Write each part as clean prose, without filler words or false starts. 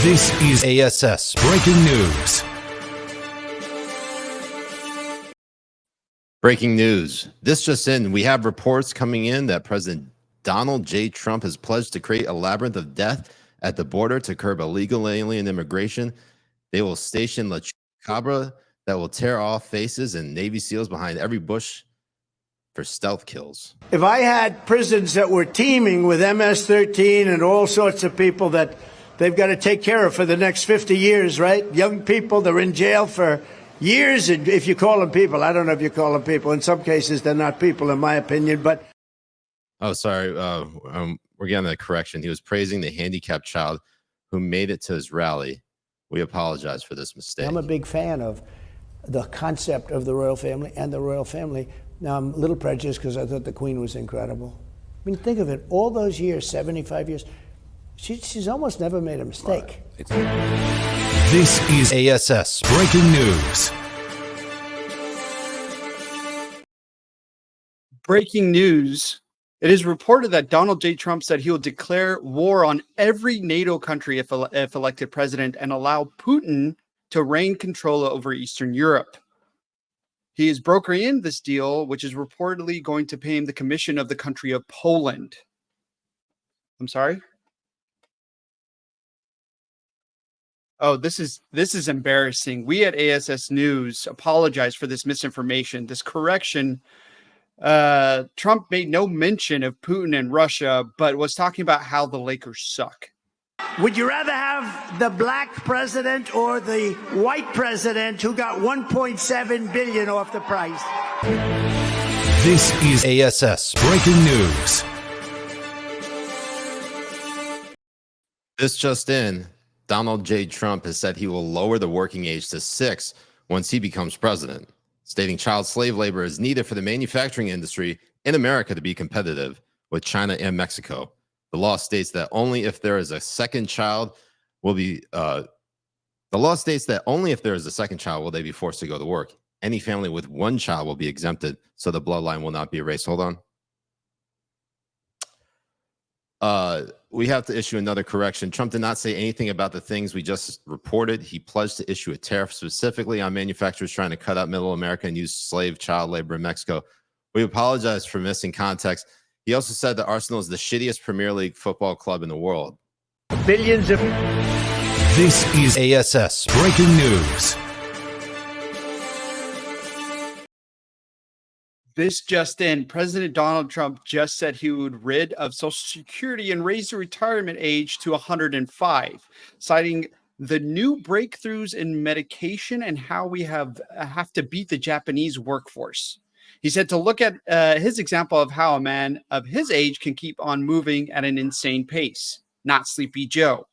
This is ASS Breaking News. Breaking news. This just in. We have reports coming in that President Donald J. Trump has pledged to create a labyrinth of death at the border to curb illegal alien immigration. They will station La Cabra that will tear off faces and Navy SEALs behind every bush for stealth kills. If I had prisons that were teeming with MS-13 and all sorts of people that they've got to take care of for the next 50 years, right? Young people, they're in jail for years, and if you call them people. I don't know if you call them people. In some cases, they're not people, in my opinion, but... Oh, sorry. We're getting a correction. He was praising the handicapped child who made it to his rally. We apologize for this mistake. I'm a big fan of the concept of the royal family and the royal family. Now, I'm a little prejudiced because I thought the Queen was incredible. I mean, think of it. All those years, 75 years, she's almost never made a mistake. This is ASS Breaking News. Breaking news. It is reported that Donald J. Trump said he will declare war on every NATO country if elected president and allow Putin to reign control over Eastern Europe. He is brokering this deal, which is reportedly going to pay him the commission of the country of Poland. I'm sorry? Oh, this is embarrassing. We at ASS News apologize for this misinformation, this correction. Trump made no mention of Putin and Russia, but was talking about how the Lakers suck. Would you rather have the black president or the white president who got $1.7 billion off the price? This is ASS Breaking News. This just in. Donald J. Trump has said he will lower the working age to 6 once he becomes president, stating child slave labor is needed for the manufacturing industry in America to be competitive with China and Mexico. The law states that only if there is a second child will they be forced to go to work. Any family with one child will be exempted, so the bloodline will not be erased. Hold on. We have to issue another correction. Trump did not say anything about the things we just reported. He pledged to issue a tariff specifically on manufacturers trying to cut out middle America and use slave child labor in Mexico. We apologize for missing context. He also said that Arsenal is the shittiest Premier League football club in the world. Billions of... This is ASS Breaking News. This just in, President Donald Trump just said he would rid of Social Security and raise the retirement age to 105, citing the new breakthroughs in medication and how we have to beat the Japanese workforce. He said to look at his example of how a man of his age can keep on moving at an insane pace, not Sleepy Joe.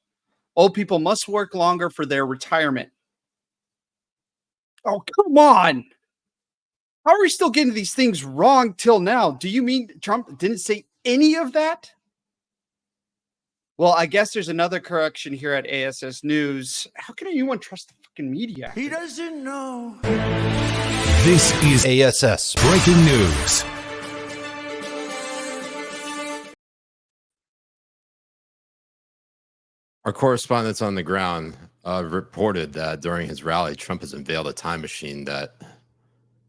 Old people must work longer for their retirement. Oh, come on. How are we still getting these things wrong till now? Do you mean Trump didn't say any of that? Well, I guess there's another correction here at ASS News. How can anyone trust the fucking media? He doesn't know. This is ASS Breaking News. Our correspondents on the ground reported that during his rally, Trump has unveiled a time machine that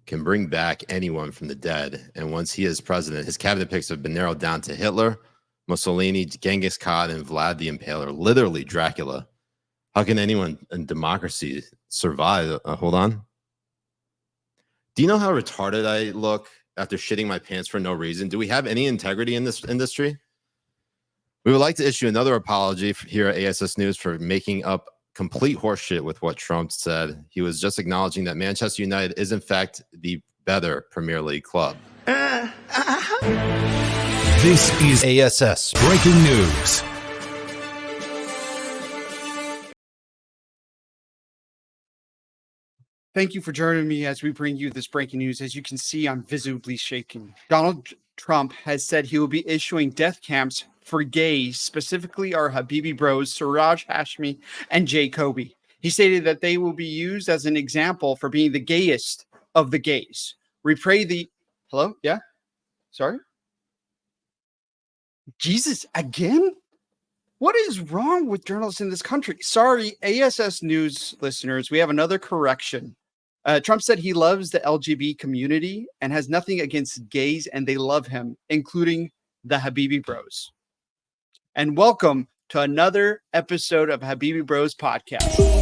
can bring back anyone from the dead. And once he is president, his cabinet picks have been narrowed down to Hitler, Mussolini, Genghis Khan, and Vlad the Impaler, literally Dracula. How can anyone in democracy survive? Hold on. Do you know how retarded I look after shitting my pants for no reason? Do we have any integrity in this industry? We would like to issue another apology here at ASS News for making up complete horseshit with what Trump said. He was just acknowledging that Manchester United is in fact the better Premier League club. This is ASS Breaking News. Thank you for joining me as we bring you this breaking news. As you can see, I'm visibly shaking. Donald Trump has said he will be issuing death camps for gays, specifically our Habibi Bros, Siraj Hashmi, and Jay Kobbe. He stated that they will be used as an example for being the gayest of the gays. We pray the... Hello? Yeah? Sorry? Jesus, again? What is wrong with journalists in this country? Sorry, ASS News listeners, we have another correction. Trump said he loves the LGBT community and has nothing against gays, and they love him, including the Habibi Bros. And welcome to another episode of Habibi Bros podcast.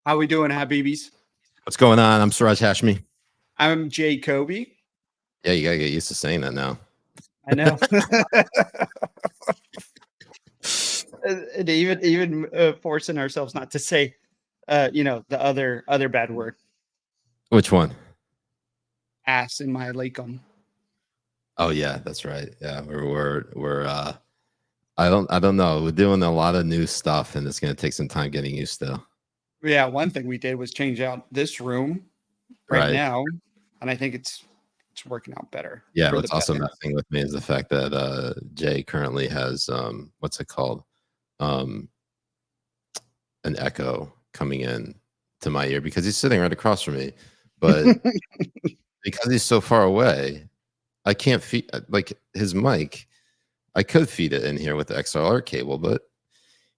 How we doing, Habibis? What's going on? I'm Siraj Hashmi. I'm Jay Kobbe. Yeah, you gotta get used to saying that now. I know. And even forcing ourselves not to say, the other bad word, Which one? ass in my lakum. Oh yeah, that's right. Yeah, we're I don't know. We're doing a lot of new stuff, and it's gonna take some time getting used to. Yeah, one thing we did was change out this room right now, and I think it's working out better. Yeah, what's also messing with me is the fact that Jay currently has what's it called? An echo coming in to my ear because he's sitting right across from me. But because he's so far away, I can't feed like his mic. I could feed it in here with the XLR cable, but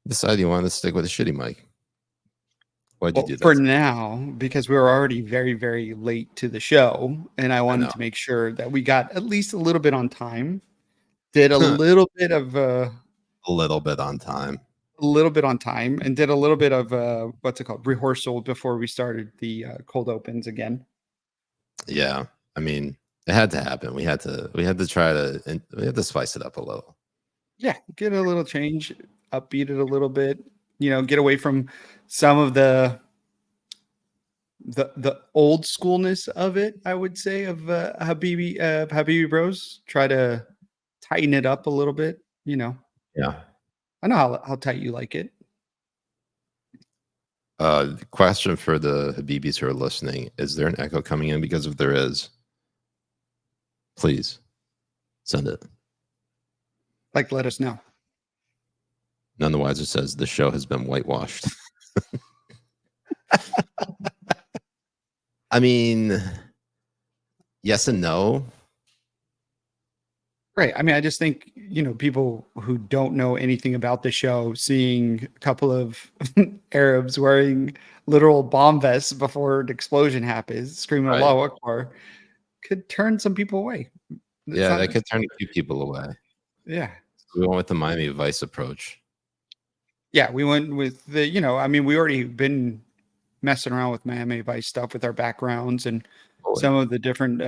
he decided he wanted to stick with a shitty mic. Why'd you do that? For now, because we were already very, very late to the show, and I wanted to make sure that we got at least a little bit on time. Did a little bit of a little bit on time, and did a little bit of rehearsal before we started the cold opens again. Yeah, I mean, it had to happen. We had to spice it up a little. Yeah, get a little change, upbeat it a little bit. Get away from some of the old schoolness of it, I would say, of Habibi Bros. Try to tighten it up a little bit, Yeah. I know how tight you like it. Question for the Habibis who are listening: is there an echo coming in? Because if there is, please send it. Let us know. None the wiser says the show has been whitewashed. I mean, yes and no. Right. I mean, I just think, people who don't know anything about the show, seeing a couple of Arabs wearing literal bomb vests before an explosion happens, screaming Allahu Akbar, could turn some people away. That could turn a few people away. Yeah. We went with the Miami Vice approach. Yeah, we went with we already been messing around with Miami Vice stuff with our backgrounds and some of the different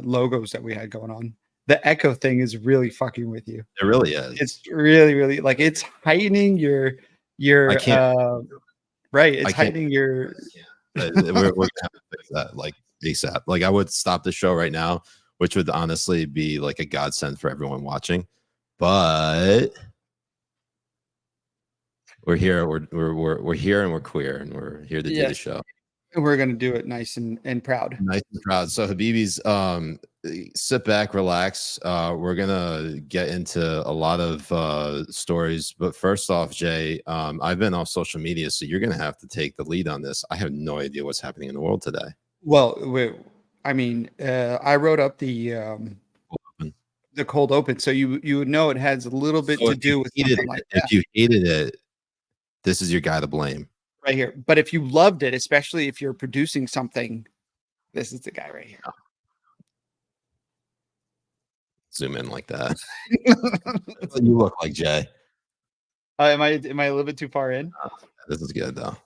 logos that we had going on. The echo thing is really fucking with you. It really is. It's really, really it's heightening your I can't. Right. It's heightening your. We're gonna have to fix that ASAP. I would stop the show right now, which would honestly be a godsend for everyone watching. But we're here. We're here, and we're queer, and we're here to do the show. And we're gonna do it nice and proud. Nice and proud. So Habibis, sit back, relax. We're gonna get into a lot of stories, but first off, Jay, I've been off social media, so you're gonna have to take the lead on this. I have no idea what's happening in the world today. Well, I wrote up the cold open, so you would know it has a little bit to do with something like that. If you hated it, this is your guy to blame. Right here. But if you loved it, especially if you're producing something, this is the guy right here. Zoom in like that. That's what you look like, Jay. Am I a little bit too far in? This is good though.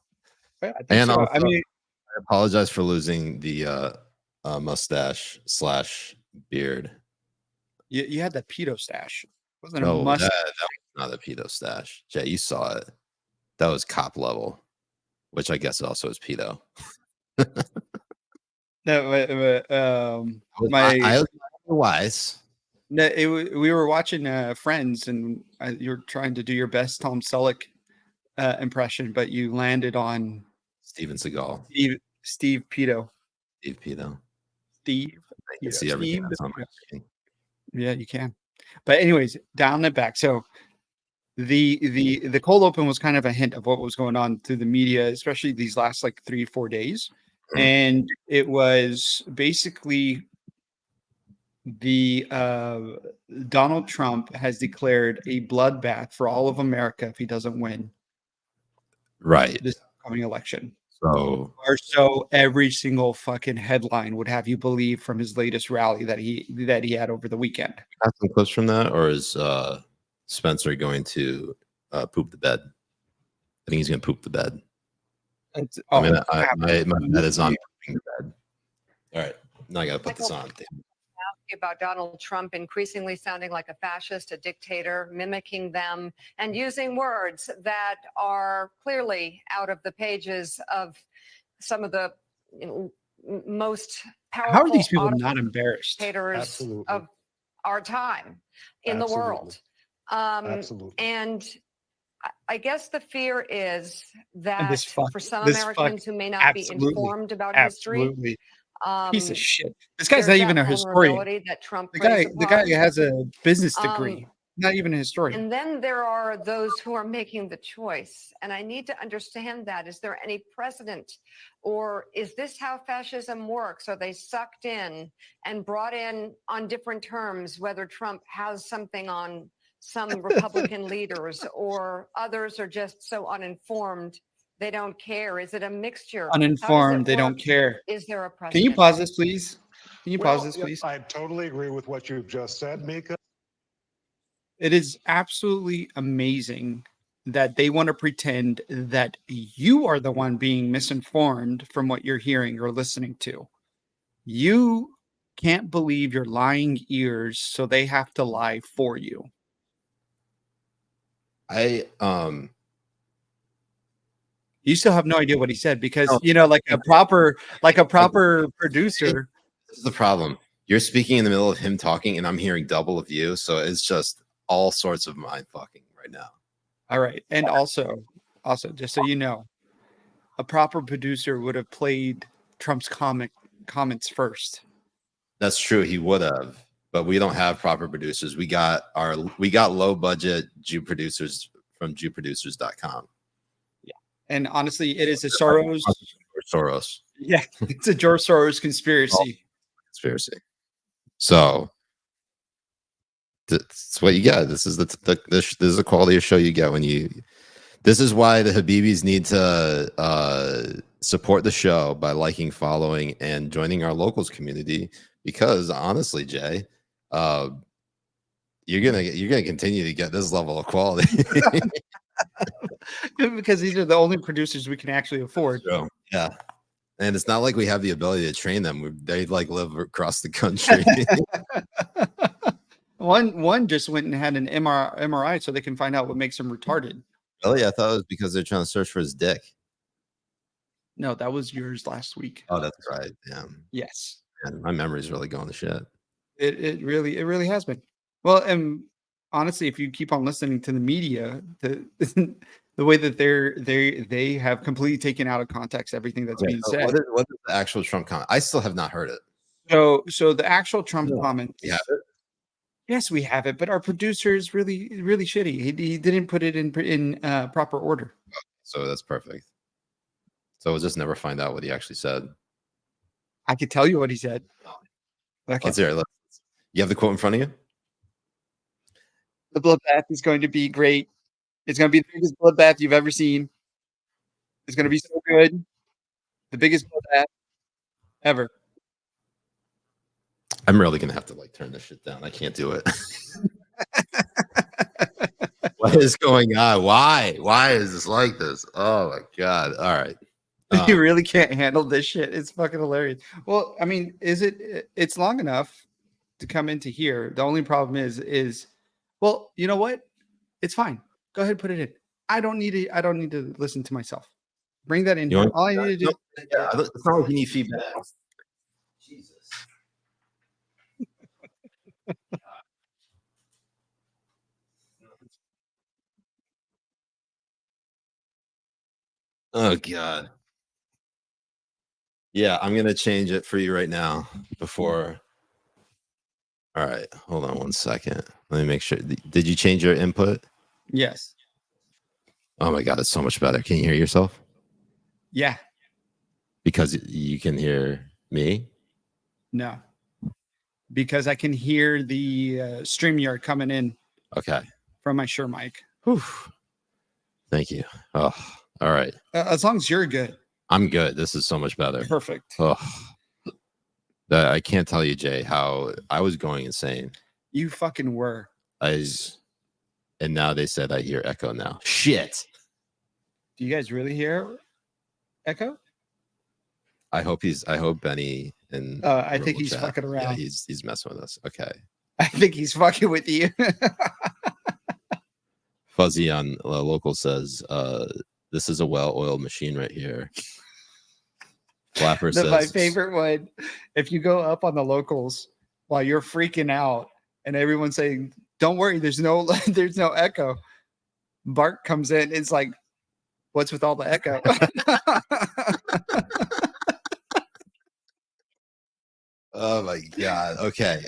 Yeah, also, I apologize for losing the mustache / beard. You had that pedo stash. Wasn't No, a mustache. that was not a pedo stash. Jay, you saw it. That was cop level. which I guess also is pedo. I was wise. No, we were watching Friends, and you were trying to do your best Tom Selleck impression, but you landed on Steven Seagal. Steve Pedo. Steve Pedo. Steve. I can see everything that's on my screen. Yeah, you can. But anyways, down and back. So the cold open was kind of a hint of what was going on through the media, especially these last like 3-4 days. And it was basically the Donald Trump has declared a bloodbath for all of America if he doesn't win Right. this upcoming election. So Or so every single fucking headline would have you believe from his latest rally that he had over the weekend. got some clips from that, or is Spencer going to poop the bed? I think he's going to poop the bed. My bed is on pooping the bed. All right, now I got to put this on. About Donald Trump increasingly sounding like a fascist, a dictator, mimicking them, and using words that are clearly out of the pages of some of the most powerful. How are these people not embarrassed? Dictators of our time in the world. Absolutely. And I guess the fear is that for some Americans who may not be informed about history, piece of shit. This guy's not even a historian. The guy has a business degree, not even a historian. And then there are those who are making the choice. And I need to understand that. Is there any precedent? Or is this how fascism works? Are they sucked in and brought in on different terms, whether Trump has something on some Republican leaders or others are just so uninformed they don't care? Is it a mixture? Uninformed, they don't care. Is there a precedent? Can you pause this, please? Can you pause this, please? I totally agree with what you've just said, Mika. It is absolutely amazing that they want to pretend that you are the one being misinformed from what you're hearing or listening to. You can't believe your lying ears, so they have to lie for you. You still have no idea what he said because like a proper producer. This is the problem. You're speaking in the middle of him talking, and I'm hearing double of you, so it's just all sorts of mind fucking right now. All right, and also, just so you know, a proper producer would have played Trump's comments first. That's true. He would have, but we don't have proper producers. We got low budget Jew producers from JewProducers.com. And honestly, it is a Soros. Yeah, it's a George Soros conspiracy. So that's what you get. This is this is the quality of show you get when you. This is why the Habibis need to support the show by liking, following, and joining our locals community. Because honestly, Jay, you're gonna continue to get this level of quality. Because these are the only producers we can actually afford. Yeah. And it's not like we have the ability to train them. They like live across the country. One just went and had an MRI so they can find out what makes him retarded. Really? I thought it was because they're trying to search for his dick. No, that was yours last week. Oh, that's right. Yeah. Yes. Man, my memory's really going to shit. It really has been. Well, and honestly, if you keep on listening to the media, the way that they have completely taken out of context everything that's being said. What is the actual Trump comment? I still have not heard it. So the actual Trump comment. You have it? Yes, we have it, but our producer is really shitty. He didn't put it in proper order. So that's perfect. So we'll just never find out what he actually said. I could tell you what he said. Okay. Let's hear it. You have the quote in front of you? The bloodbath is going to be great. It's going to be the biggest bloodbath you've ever seen. It's going to be so good. The biggest bloodbath ever. I'm really going to have to turn this shit down. I can't do it. What is going on? Why? Why is this like this? Oh my God. All right. You really can't handle this shit. It's fucking hilarious. Well, I mean, it's long enough to come into here. The only problem is, well, you know what? It's fine. Go ahead and put it in. I don't need to listen to myself. Bring that in You here. want- All I need to do. Yeah, it's not like you need feedback. Jesus. Oh God. Yeah, I'm gonna change it for you right now. Before. All right, hold on 1 second. Let me make sure. Did you change your input? Yes. Oh my God, it's so much better. Can you hear yourself? Yeah. Because you can hear me. No. Because I can hear the StreamYard coming in Okay. from my Shure mic. Whew. Thank you. Oh, all right. As long as you're good. I'm good. This is so much better. Perfect. Oh, I can't tell you, Jay, how I was going insane. You fucking were. And now they said I hear echo now. Shit. Do you guys really hear echo? I hope Benny and I think will he's chat. fucking around. Yeah, he's messing with us. Okay. I think he's fucking with you. Fuzzy on local says, this is a well-oiled machine right here. Flapper says My favorite one, if you go up on the locals while you're freaking out and everyone's saying, don't worry, there's no echo. Bart comes in, it's like, what's with all the echo? Oh my God. Okay.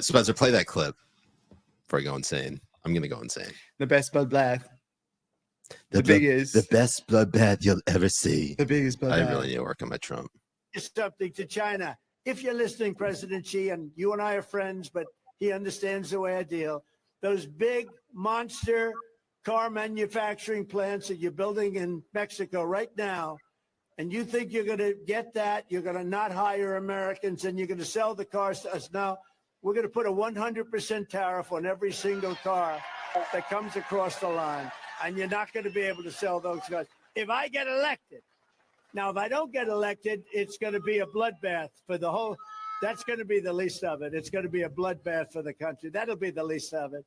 Spencer, play that clip before I go insane. I'm gonna go insane. The best Bloodbath. The best bloodbath you'll ever see. The biggest Bloodbath. I really need to work on my Trump. Something to China. If you're listening, President Xi, and you and I are friends, but he understands the way I deal. Those big monster car manufacturing plants that you're building in Mexico right now, and you think you're going to get that, you're going to not hire Americans, and you're going to sell the cars to us. Now, we're going to put a 100% tariff on every single car that comes across the line, and you're not going to be able to sell those cars. If I get elected, now, if I don't get elected, it's going to be a bloodbath for the whole. That's going to be the least of it. It's going to be a bloodbath for the country. That'll be the least of it.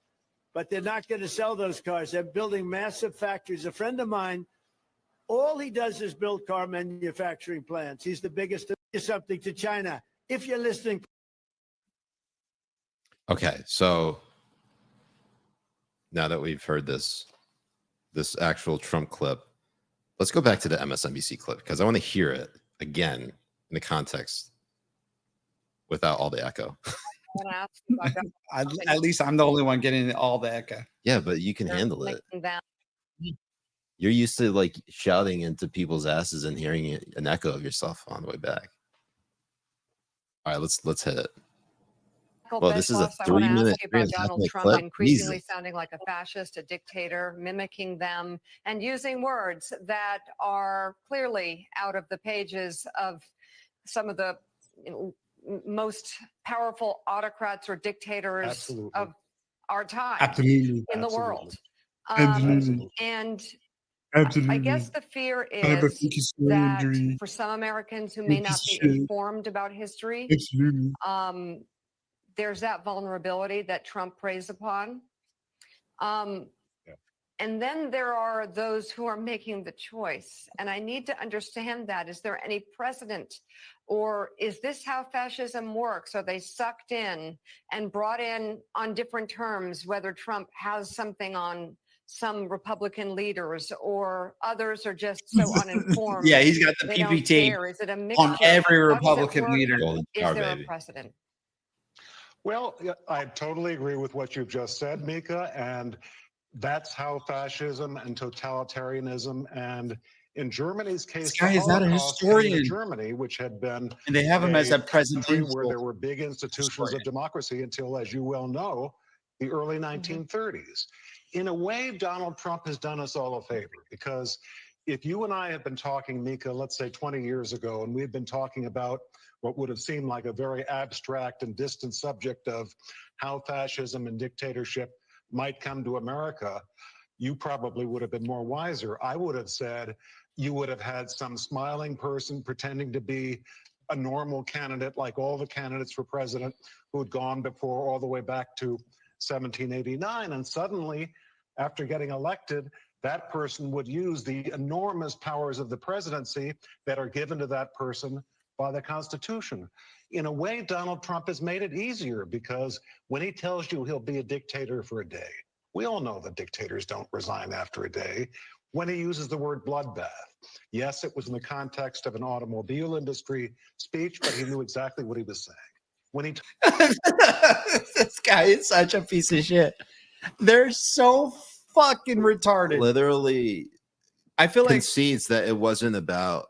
But they're not going to sell those cars. They're building massive factories. A friend of mine, all he does is build car manufacturing plants. He's the biggest. Something to China. If you're listening. Okay, so now that we've heard this actual Trump clip, let's go back to the MSNBC clip because I want to hear it again in the context without all the echo. At least I'm the only one getting all the echo. Yeah, but you can handle it. You're used to like shouting into people's asses and hearing an echo of yourself on the way back. All right, let's hit it. Well, this is a 3-minute about Donald Trump increasingly sounding like a fascist, a dictator, mimicking them, and using words that are clearly out of the pages of some of the most powerful autocrats or dictators of our time in the world. And I guess the fear is that for some Americans who may not be informed about history, there's that vulnerability that Trump preys upon. And then there are those who are making the choice. And I need to understand that. Is there any precedent? Or is this how fascism works? Are they sucked in and brought in on different terms, whether Trump has something on some Republican leaders or others are just so uninformed? Yeah, he's got the PPT Is it a mixture? on every Republican leader. Is there a precedent? Well, I totally agree with what you've just said, Mika, and that's how fascism and totalitarianism and in Germany's case, this guy is not a historian. Germany, which had been and they have him as a president where there were big institutions of democracy until, as you well know, the early 1930s. In a way, Donald Trump has done us all a favor because if you and I have been talking, Mika, let's say 20 years ago, and we've been talking about what would have seemed like a very abstract and distant subject of how fascism and dictatorship might come to America, you probably would have been more wiser. I would have said you would have had some smiling person pretending to be a normal candidate like all the candidates for president who had gone before all the way back to 1789. And suddenly, after getting elected, that person would use the enormous powers of the presidency that are given to that person by the Constitution. In a way, Donald Trump has made it easier because when he tells you he'll be a dictator for a day, we all know that dictators don't resign after a day. When he uses the word bloodbath, yes, it was in the context of an automobile industry speech, but he knew exactly what he was saying. When he This guy is such a piece of shit. They're so fucking retarded. Literally I feel like concedes that it wasn't about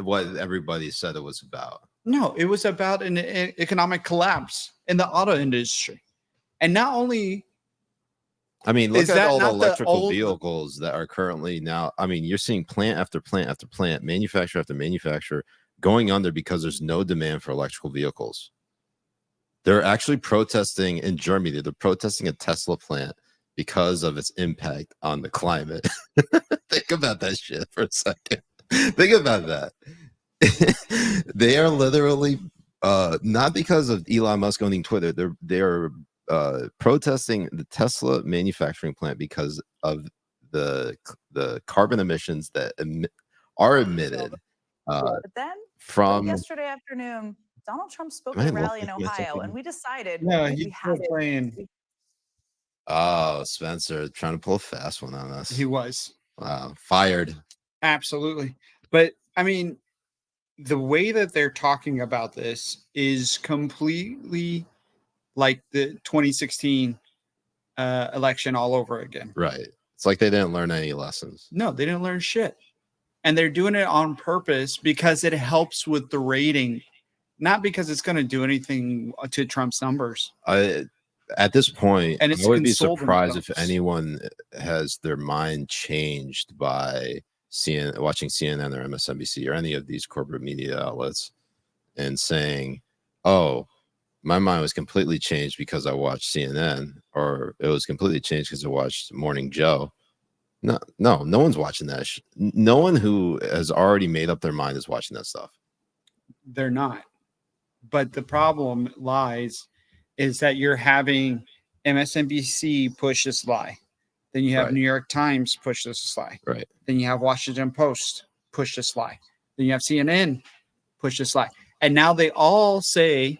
what everybody said it was about. no, it was about an economic collapse in the auto industry. And not only I mean, look Is at that all the not the electrical old- vehicles that are currently now. I mean, you're seeing plant after plant after plant, manufacturer after manufacturer going under because there's no demand for electrical vehicles. They're actually protesting in Germany. They're protesting a Tesla plant because of its impact on the climate. Think about that shit for a second. Think about that. They are literally not because of Elon Musk owning Twitter. They're protesting the Tesla manufacturing plant because of the carbon emissions that are emitted But then from. yesterday afternoon, Donald Trump spoke Am I at a rally in looking at Ohio, something? and we decided no, we he's had still playing. Oh, Spencer trying to pull a fast one on us. He was. Wow, fired. Absolutely. But I mean, the way that they're talking about this is completely like the 2016 election all over again. Right. It's like they didn't learn any lessons. No, they didn't learn shit. And they're doing it on purpose because it helps with the rating, not because it's going to do anything to Trump's numbers. At this point, And I it's would be console surprised if themselves. anyone has their mind changed by watching CNN or MSNBC or any of these corporate media outlets and saying, oh, my mind was completely changed because I watched CNN, or it was completely changed because I watched Morning Joe. No one's watching that. No one who has already made up their mind is watching that stuff. They're not. But the problem lies is that you're having MSNBC push this lie. Then you have Right. New York Times push this lie. Right. Then you have Washington Post push this lie. Then you have CNN push this lie. And now they all say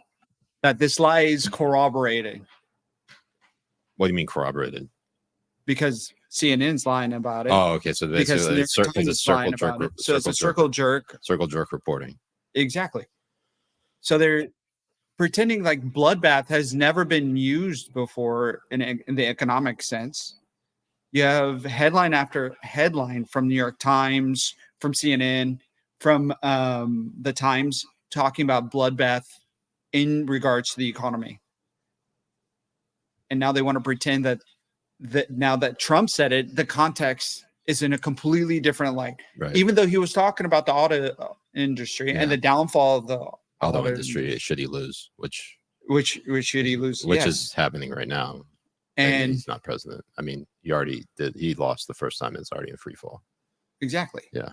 that this lie is corroborated What do you mean corroborated? because CNN's lying about it. Oh, okay. So because basically, New it's York Times is lying circle jerk. about it. So it's a circle jerk. Circle jerk reporting. Exactly. So they're pretending like bloodbath has never been used before in the economic sense. You have headline after headline from New York Times, from CNN, from the Times talking about bloodbath in regards to the economy. And now they want to pretend that now that Trump said it, the context is in a completely different light. Right. Even though he was talking about the auto industry and the downfall of the auto industry, should he lose? Which should he lose? Which Yes. is happening right now. And he's not president. I mean, he already did. He lost the first time. It's already in free fall. Exactly. Yeah.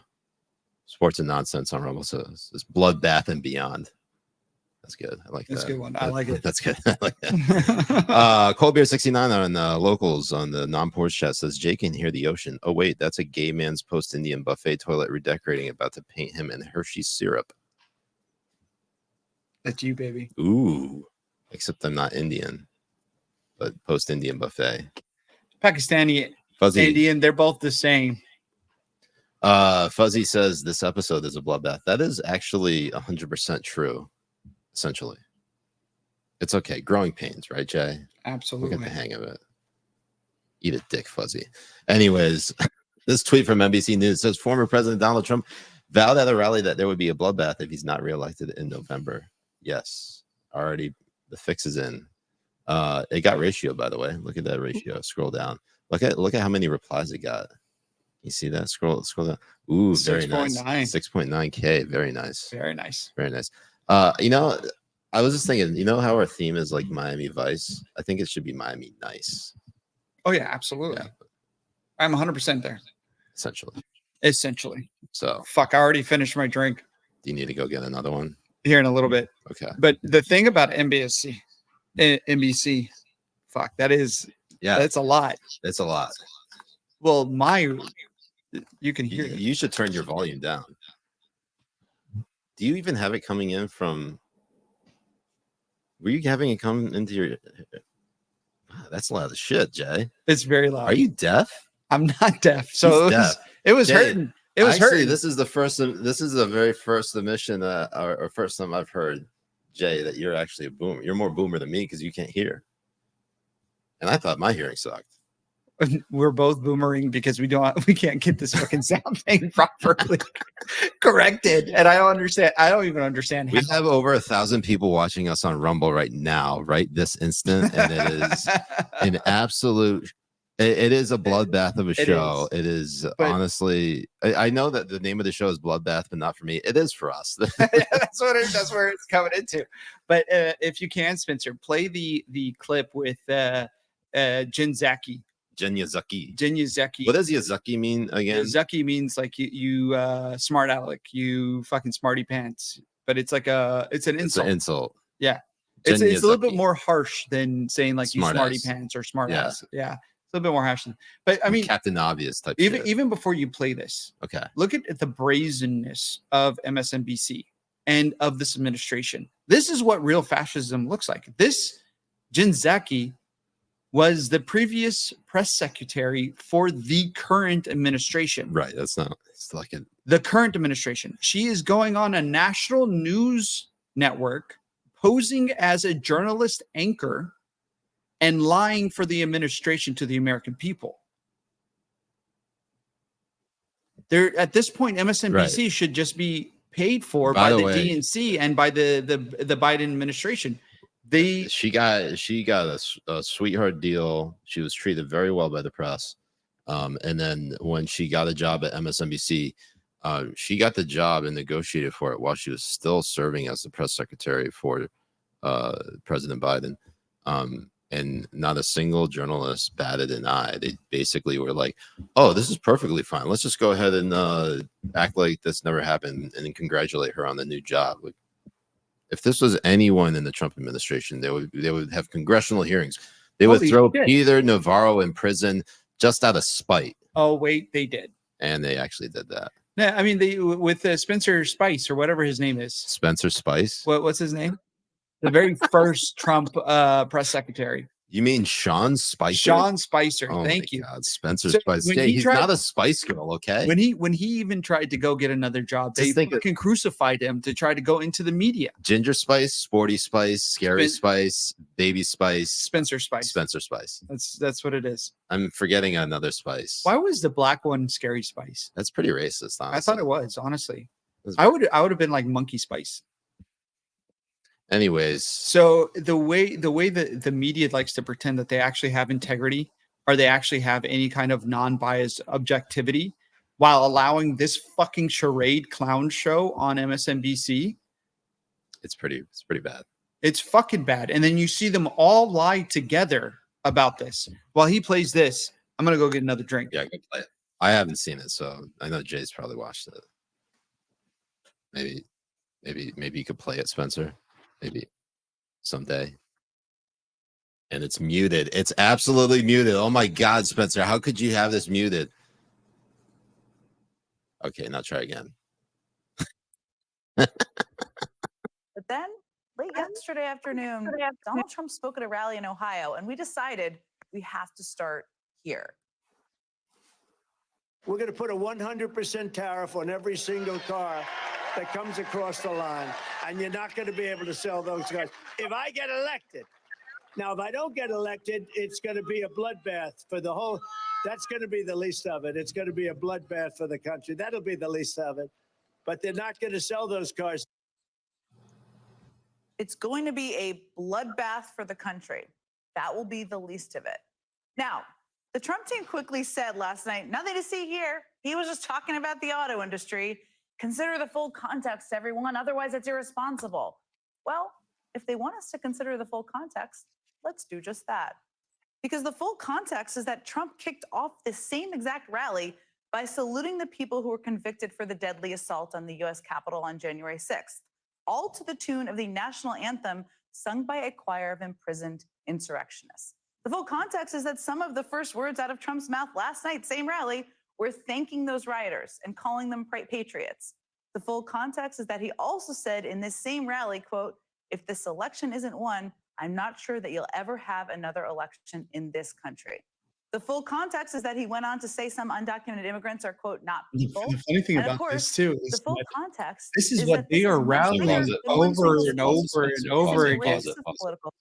Sports and nonsense on Rumble says it's bloodbath and beyond. That's good. I like that. That's a good one. I like it. That's good. I like that. Cold Beer 69 on locals on the non-porch chat says Jay can hear the ocean. Oh wait, that's a gay man's post-Indian buffet toilet redecorating, about to paint him in Hershey syrup. That's you, baby. Ooh. Except I'm not Indian, but post-Indian buffet. Pakistani, Fuzzy. Indian, they're both the same. Fuzzy says this episode is a bloodbath. That is actually 100% true. Essentially, it's okay. Growing pains, right, Jay? Absolutely. We'll get the hang of it. Eat a dick, Fuzzy. Anyways, this tweet from NBC News says former President Donald Trump vowed at a rally that there would be a bloodbath if he's not reelected in November. Yes, already the fix is in. It got ratio, by the way. Look at that ratio. Scroll down. Look at how many replies it got. You see that? Scroll down. Ooh, very nice. 6.9K. Very nice. Very nice. Very nice. You know, I was just thinking, you know how our theme is like Miami Vice? I think it should be Miami Nice. Oh, yeah, absolutely. Yeah. I'm 100% there. Essentially. So, fuck, I already finished my drink. Do you need to go get another one? Here in a little bit. Okay. But the thing about NBC, fuck, that's a lot. It's a lot. Well, you can hear it. You should turn your volume down. Do you even have it coming in from? Were you having it come into your? Wow, that's a lot of shit, Jay. It's very loud. Are you deaf? I'm not deaf. So it was Jay, hurting. It was actually, hurting. this is the very first admission or first time I've heard, Jay, that you're actually a boomer. You're more boomer than me because you can't hear. And I thought my hearing sucked. We're both boomering because we can't get this fucking sound thing properly corrected. And I don't even understand. We have over 1,000 people watching us on Rumble right now, right this instant. And it is an absolute, it is a bloodbath of a show. It is honestly, I know that the name of the show is Bloodbath, but not for me. It is for us. That's where it's coming into. But if you can, Spencer, play the clip with Jin Zaki. Yazaki. What does Yazaki mean again? Yazaki means like you smart aleck, you fucking smarty pants. But it's like it's an insult. It's an insult. Yeah. It's a little bit more harsh than saying like you smarty pants or smart ass. Yeah. It's a little bit more harsh. But I mean, Captain Obvious type even before you play this, okay, look at the brazenness of MSNBC and of this administration. This is what real fascism looks like. This Jin Zaki was the previous press secretary for the current administration. Right. It's like the current administration. She is going on a national news network, posing as a journalist anchor and lying for the administration to the American people. There, at this point, MSNBC should just be paid for by the DNC and by the Biden administration. She got a sweetheart deal. She was treated very well by the press. And then when she got a job at MSNBC, she got the job and negotiated for it while she was still serving as the press secretary for President Biden. And not a single journalist batted an eye. They basically were like, oh, this is perfectly fine. Let's just go ahead and act like this never happened and then congratulate her on the new job. Like, if this was anyone in the Trump administration, they would have congressional hearings. They would throw Peter Navarro in prison just out of spite. Oh, wait, they did. And they actually did that. Yeah, I mean, with Spencer Spice or whatever his name is. Spencer Spice? What's his name? The very first Trump press secretary. You mean Sean Spicer? Sean Spicer. Oh Thank you. God, Spencer Spicer. Yeah, he's not a Spice Girl, okay? When he even tried to go get another job, they fucking crucified him to try to go into the media. Ginger Spice, Sporty Spice, Scary Spice, Baby Spice, Spencer Spice. Spencer Spice. That's what it is. I'm forgetting another Spice. Why was the black one Scary Spice? That's pretty racist, honestly. I thought it was, honestly. I would have been like Monkey Spice. Anyways, so the way that the media likes to pretend that they actually have integrity or they actually have any kind of non-biased objectivity while allowing this fucking charade clown show on MSNBC, it's pretty bad. It's fucking bad. And then you see them all lie together about this. While he plays this, I'm gonna go get another drink. Yeah, go play it. I haven't seen it, so I know Jay's probably watched it. Maybe you could play it, Spencer. Maybe someday. And it's muted. It's absolutely muted. Oh my God, Spencer, how could you have this muted? Okay, now try again. But then, late yesterday afternoon, Donald Trump spoke at a rally in Ohio, and we decided we have to start here. We're going to put a 100% tariff on every single car that comes across the line, and you're not going to be able to sell those cars. If I get elected, now, if I don't get elected, it's going to be a bloodbath for the whole, that's going to be the least of it. It's going to be a bloodbath for the country. That'll be the least of it. But they're not going to sell those cars. It's going to be a bloodbath for the country. That will be the least of it. Now, the Trump team quickly said last night, nothing to see here. He was just talking about the auto industry. Consider the full context, everyone. Otherwise, it's irresponsible. Well, if they want us to consider the full context, let's do just that. Because the full context is that Trump kicked off this same exact rally by saluting the people who were convicted for the deadly assault on the U.S. Capitol on January 6th, all to the tune of the national anthem sung by a choir of imprisoned insurrectionists. The full context is that some of the first words out of Trump's mouth last night, same rally, were thanking those rioters and calling them patriots. The full context is that he also said in this same rally, quote, if this election isn't won, I'm not sure that you'll ever have another election in this country. The full context is that he went on to say some undocumented immigrants are, quote, not people. The funny thing And of about course, this too the is full that context this is what that they this are is much bigger rallying than one over single and over and over Pause it. again. This is political.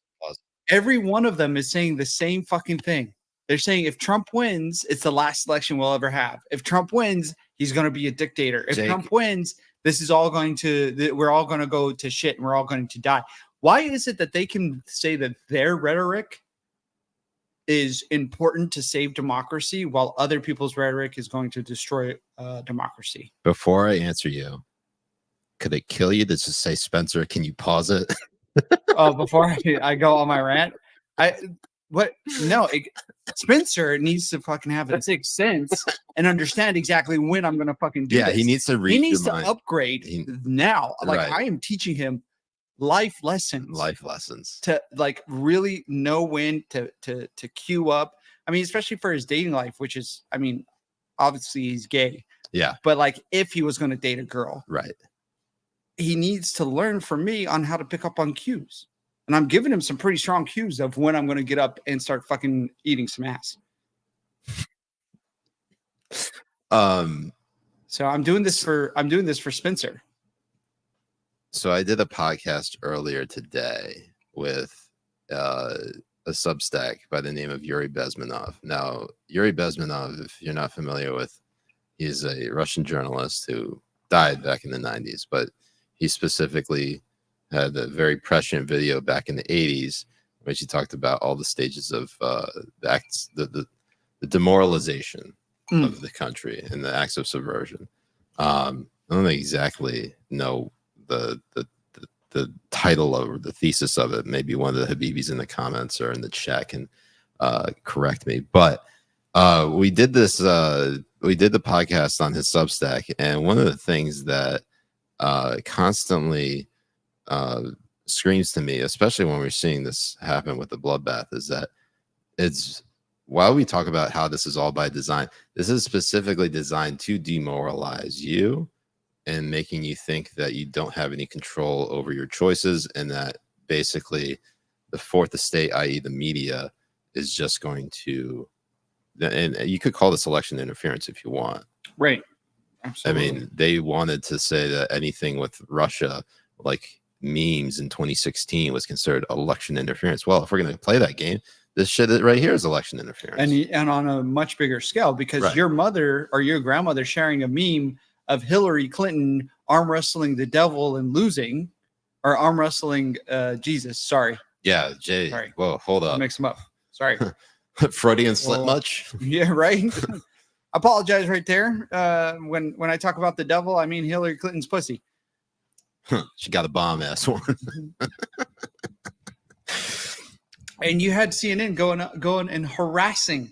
Every one of them is saying the same fucking thing. They're saying if Trump wins, it's the last election we'll ever have. If Trump wins, he's going to be a dictator. If Trump wins, this is all going to, we're all going to go to shit and we're all going to die. Why is it that they can say that their rhetoric is important to save democracy while other people's rhetoric is going to destroy democracy? Before I answer you, could it kill you to just say, Spencer, can you pause it? Oh, before I go on my rant, Spencer needs to fucking have a sixth sense and understand exactly when I'm going to fucking do this. Yeah, he needs to read. He needs to upgrade now. Like Right. I am teaching him life lessons to like really know when to queue up. I mean, especially for his dating life, which is, I mean, obviously he's gay. Yeah. But like if he was going to date a girl, right, he needs to learn from me on how to pick up on cues. And I'm giving him some pretty strong cues of when I'm going to get up and start fucking eating some ass. So I'm doing this for Spencer. So I did a podcast earlier today with a Substack by the name of Yuri Bezmenov. Now, Yuri Bezmenov, if you're not familiar with, he's a Russian journalist who died back in the 90s, but he specifically had a very prescient video back in the 80s, which he talked about all the stages of the demoralization of the country and the acts of subversion. I don't exactly know the title or the thesis of it. Maybe one of the Habibis in the comments or in the chat can correct me. But we did this. We did the podcast on his Substack, and one of the things that constantly screams to me, especially when we're seeing this happen with the bloodbath, is that it's, while we talk about how this is all by design, this is specifically designed to demoralize you and making you think that you don't have any control over your choices, and that basically the fourth estate, i.e. the media, is just going to, and you could call this election interference if you want. Right. Absolutely. I mean, they wanted to say that anything with Russia, like memes in 2016, was considered election interference. Well, if we're going to play that game, this shit right here is election interference. And on a much bigger scale, because your mother or your grandmother sharing a meme of Hillary Clinton arm wrestling the devil and losing, or arm wrestling Jesus. Sorry. Yeah, Jay. Sorry. Whoa, hold up. Mix them up. Sorry. Freudian slip much? Yeah, right. Apologize right there. When I talk about the devil, I mean Hillary Clinton's pussy. She got a bomb ass one. And you had CNN going and harassing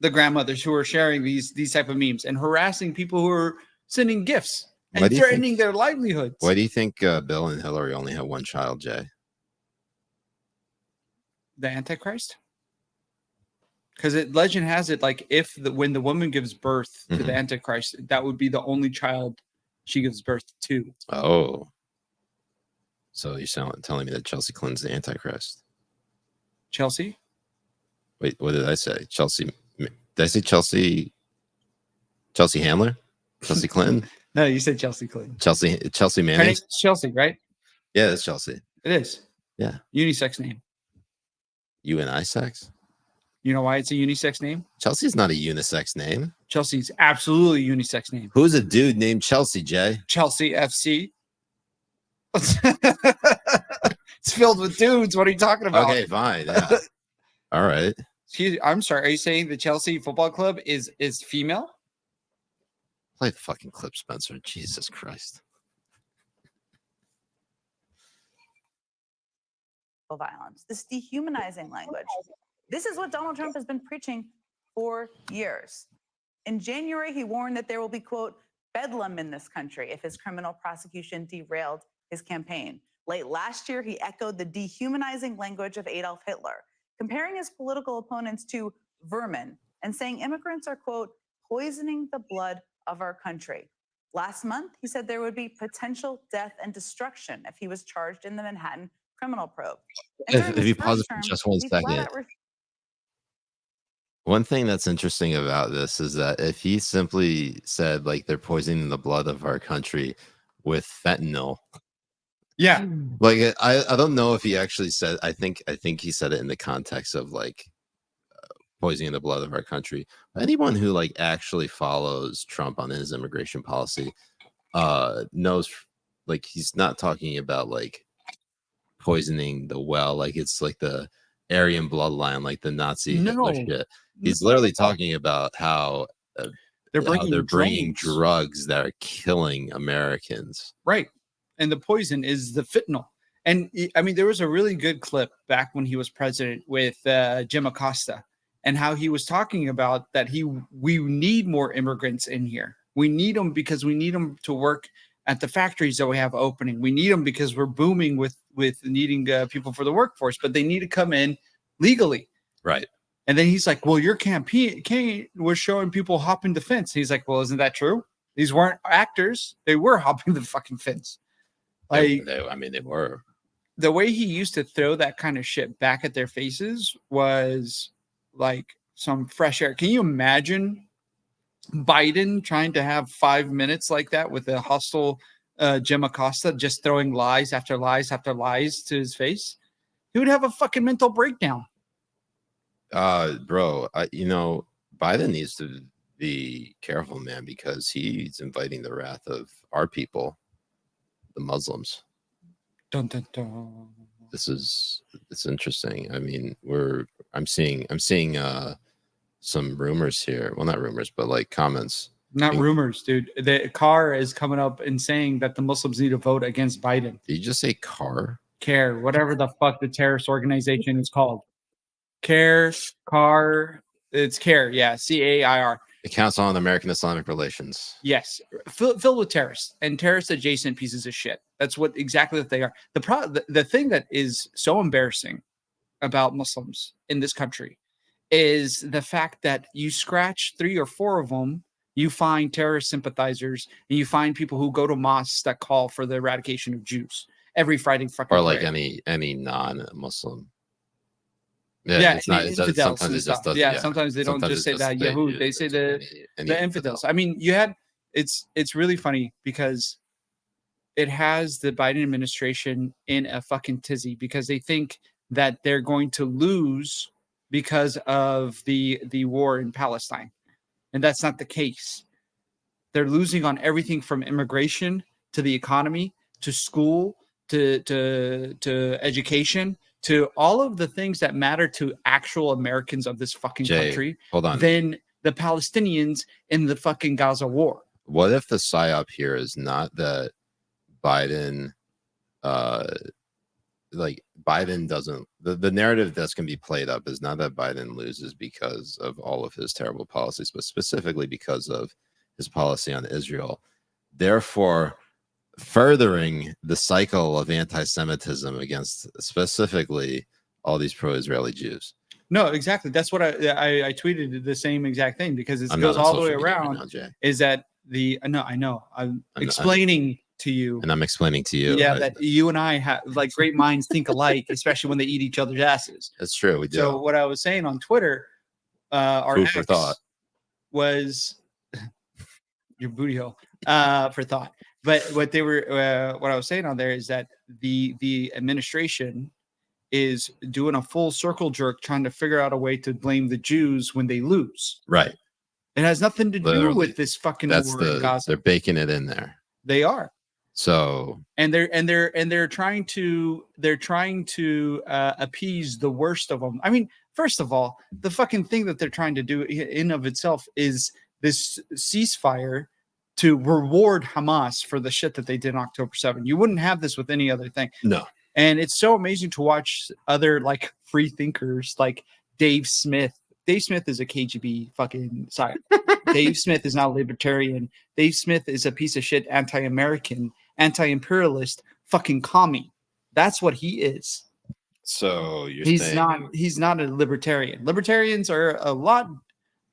the grandmothers who are sharing these type of memes and harassing people who are sending gifts and threatening their livelihoods. Why do you think Bill and Hillary only have one child, Jay? The Antichrist? Because legend has it, like when the woman gives birth to the Antichrist, that would be the only child she gives birth to. Oh, so you're telling me that Chelsea Clinton's the Antichrist? Chelsea? Wait, what did I say? Chelsea? Did I say Chelsea? Chelsea Handler? Chelsea Clinton? No, you said Chelsea Clinton. Chelsea Manning. Her name's Chelsea, right? Yeah, it's Chelsea. It is. Yeah. Unisex name. Unisex? You know why it's a unisex name? Chelsea's not a unisex name. Chelsea's absolutely a unisex name. Who's a dude named Chelsea, Jay? Chelsea FC. It's filled with dudes. What are you talking about? Okay, fine. Yeah. All right. Excuse me. I'm sorry. Are you saying the Chelsea Football Club is female? Play the fucking clip, Spencer. Jesus Christ. Violence, this dehumanizing language. This is what Donald Trump has been preaching for years. In January, he warned that there will be, quote, bedlam in this country if his criminal prosecution derailed his campaign. Late last year, he echoed the dehumanizing language of Adolf Hitler. comparing his political opponents to vermin and saying immigrants are, quote, poisoning the blood of our country. Last month, he said there would be potential death and destruction if he was charged in the Manhattan criminal probe. And during If his you first pause it for term, just one he flat second, out one thing that's interesting about this is that if he simply said like they're poisoning the blood of our country with fentanyl, Yeah. like I don't know if he actually said. I think he said it in the context of like poisoning the blood of our country. Anyone who like actually follows Trump on his immigration policy knows like he's not talking about like poisoning the well, like it's like the Aryan bloodline, like the Nazi Hitler No. shit. He's literally talking about how They're how they're bringing drugs. drugs that are killing Americans. Right. And the poison is the fentanyl. And I mean, there was a really good clip back when he was president with Jim Acosta and how he was talking about that we need more immigrants in here. We need them because we need them to work at the factories that we have opening. We need them because we're booming with needing people for the workforce, but they need to come in legally. Right. And then he's like, well, your campaign was showing people hopping the fence. He's like, well, isn't that true? These weren't actors. They were hopping the fucking fence. Like, I mean, they were. The way he used to throw that kind of shit back at their faces was like some fresh air. Can you imagine Biden trying to have 5 minutes like that with a hostile Jim Acosta just throwing lies after lies after lies to his face? He would have a fucking mental breakdown. Bro, Biden needs to be careful, man, because he's inviting the wrath of our people, the Muslims. Dun, dun, dun. It's interesting. I mean, I'm seeing some rumors here. Well, not rumors, but like comments. Not rumors, dude. The car is coming up and saying that the Muslims need to vote against Biden. Did you just say car? CARE, whatever the fuck the terrorist organization is called. It's CAIR, yeah, CAIR. The Council on American Islamic Relations. Yes, filled with terrorists and terrorist adjacent pieces of shit. That's exactly what they are. The thing that is so embarrassing about Muslims in this country is the fact that you scratch 3 or 4 of them, you find terrorist sympathizers, and you find people who go to mosques that call for the eradication of Jews every Friday fucking or like prayer. any non-Muslim. Infidels sometimes and it just stuff. doesn't. Yeah, sometimes they don't Sometimes just say it's that Yahoo. They say the infidels. I mean, it's really funny because it has the Biden administration in a fucking tizzy because they think that they're going to lose because of the war in Palestine. And that's not the case. They're losing on everything from immigration to the economy to school to education to all of the things that matter to actual Americans of this fucking country. Hold on. Than the Palestinians in the fucking Gaza war. What if the psyop here is not that Biden, Biden doesn't, the narrative that's going to be played up is not that Biden loses because of all of his terrible policies, but specifically because of his policy on Israel, therefore furthering the cycle of anti-Semitism against specifically all these pro-Israeli Jews. No, exactly. That's what I tweeted the same exact thing because it goes all the way around. Right now, is that I know. I'm explaining to you. And I'm explaining to you. Yeah, that you and I have like great minds think alike, especially when they eat each other's asses. That's true. We do. So what I was saying on Twitter, our food for thought was your booty hole for thought. But what I was saying on there is that the administration is doing a full circle jerk, trying to figure out a way to blame the Jews when they lose. Right. It has nothing to do with this fucking war in Gaza. They're baking it in there. They are. So and they're trying to appease the worst of them. I mean, first of all, the fucking thing that they're trying to do in of itself is this ceasefire to reward Hamas for the shit that they did on October 7. You wouldn't have this with any other thing. No. And it's so amazing to watch other like free thinkers like Dave Smith. Dave Smith is a KGB fucking side. Dave Smith is not a libertarian. Dave Smith is a piece of shit, anti-American, anti-imperialist, fucking commie. That's what he is. So you're He's saying he's not a libertarian. Libertarians are a lot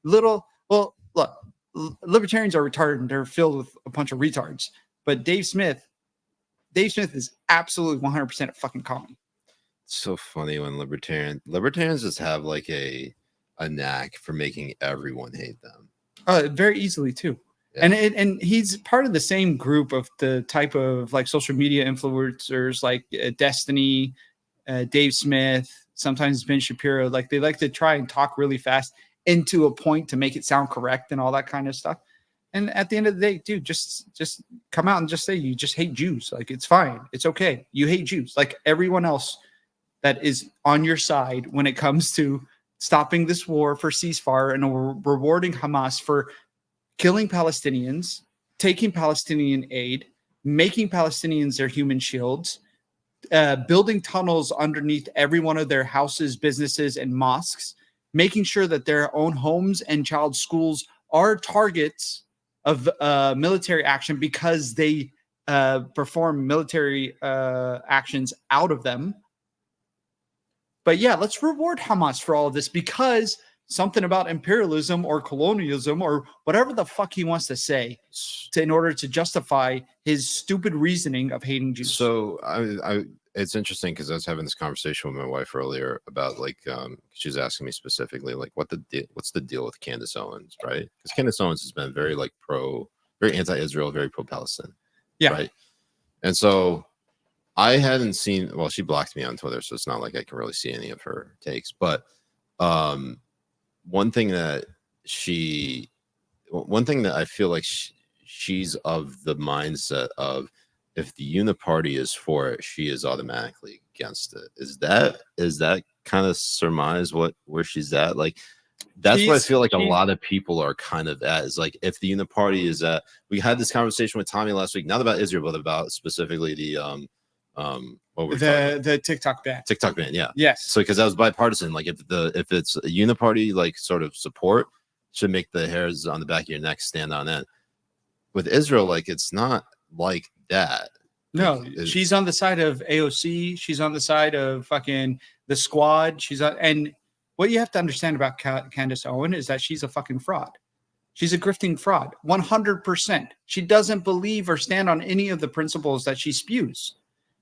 little. Well, look, libertarians are retarded. They're filled with a bunch of retards. But Dave Smith is absolutely 100% a fucking commie. it's so funny when libertarians just have like a knack for making everyone hate them. Very easily too. Yeah. And he's part of the same group of the type of like social media influencers like Destiny, Dave Smith, sometimes Ben Shapiro. Like they like to try and talk really fast into a point to make it sound correct and all that kind of stuff. And at the end of the day, dude, just come out and just say you just hate Jews. Like it's fine, it's okay. You hate Jews, like everyone else that is on your side when it comes to stopping this war for ceasefire and rewarding Hamas for killing Palestinians, taking Palestinian aid, making Palestinians their human shields, building tunnels underneath every one of their houses, businesses, and mosques, making sure that their own homes and child schools are targets of military action because they perform military actions out of them. But yeah, let's reward Hamas for all of this because something about imperialism or colonialism or whatever the fuck he wants to say in order to justify his stupid reasoning of hating Jews. So I it's interesting because I was having this conversation with my wife earlier about like she was asking me specifically like what's the deal with Candace Owens, right? Because Candace Owens has been very like very anti-Israel, very pro-Palestine. Yeah. Right. And so I hadn't seen, well, she blocked me on Twitter, so it's not like I can really see any of her takes. But one thing that I feel like she's of the mindset of if the uniparty is for it, she is automatically against it. Is that kind of surmise where she's at? Like that's what I feel like a lot of people are kind of at is like if the uniparty is at, we had this conversation with Tommy last week, not about Israel, but about specifically the the TikTok ban. TikTok ban, yeah. Yes. So because that was bipartisan, like if it's a uniparty like sort of support, should make the hairs on the back of your neck stand on end. With Israel, like it's not like that. No, like, she's on the side of AOC. She's on the side of fucking the squad. And what you have to understand about Candace Owen is that she's a fucking fraud. She's a grifting fraud, 100%. She doesn't believe or stand on any of the principles that she spews.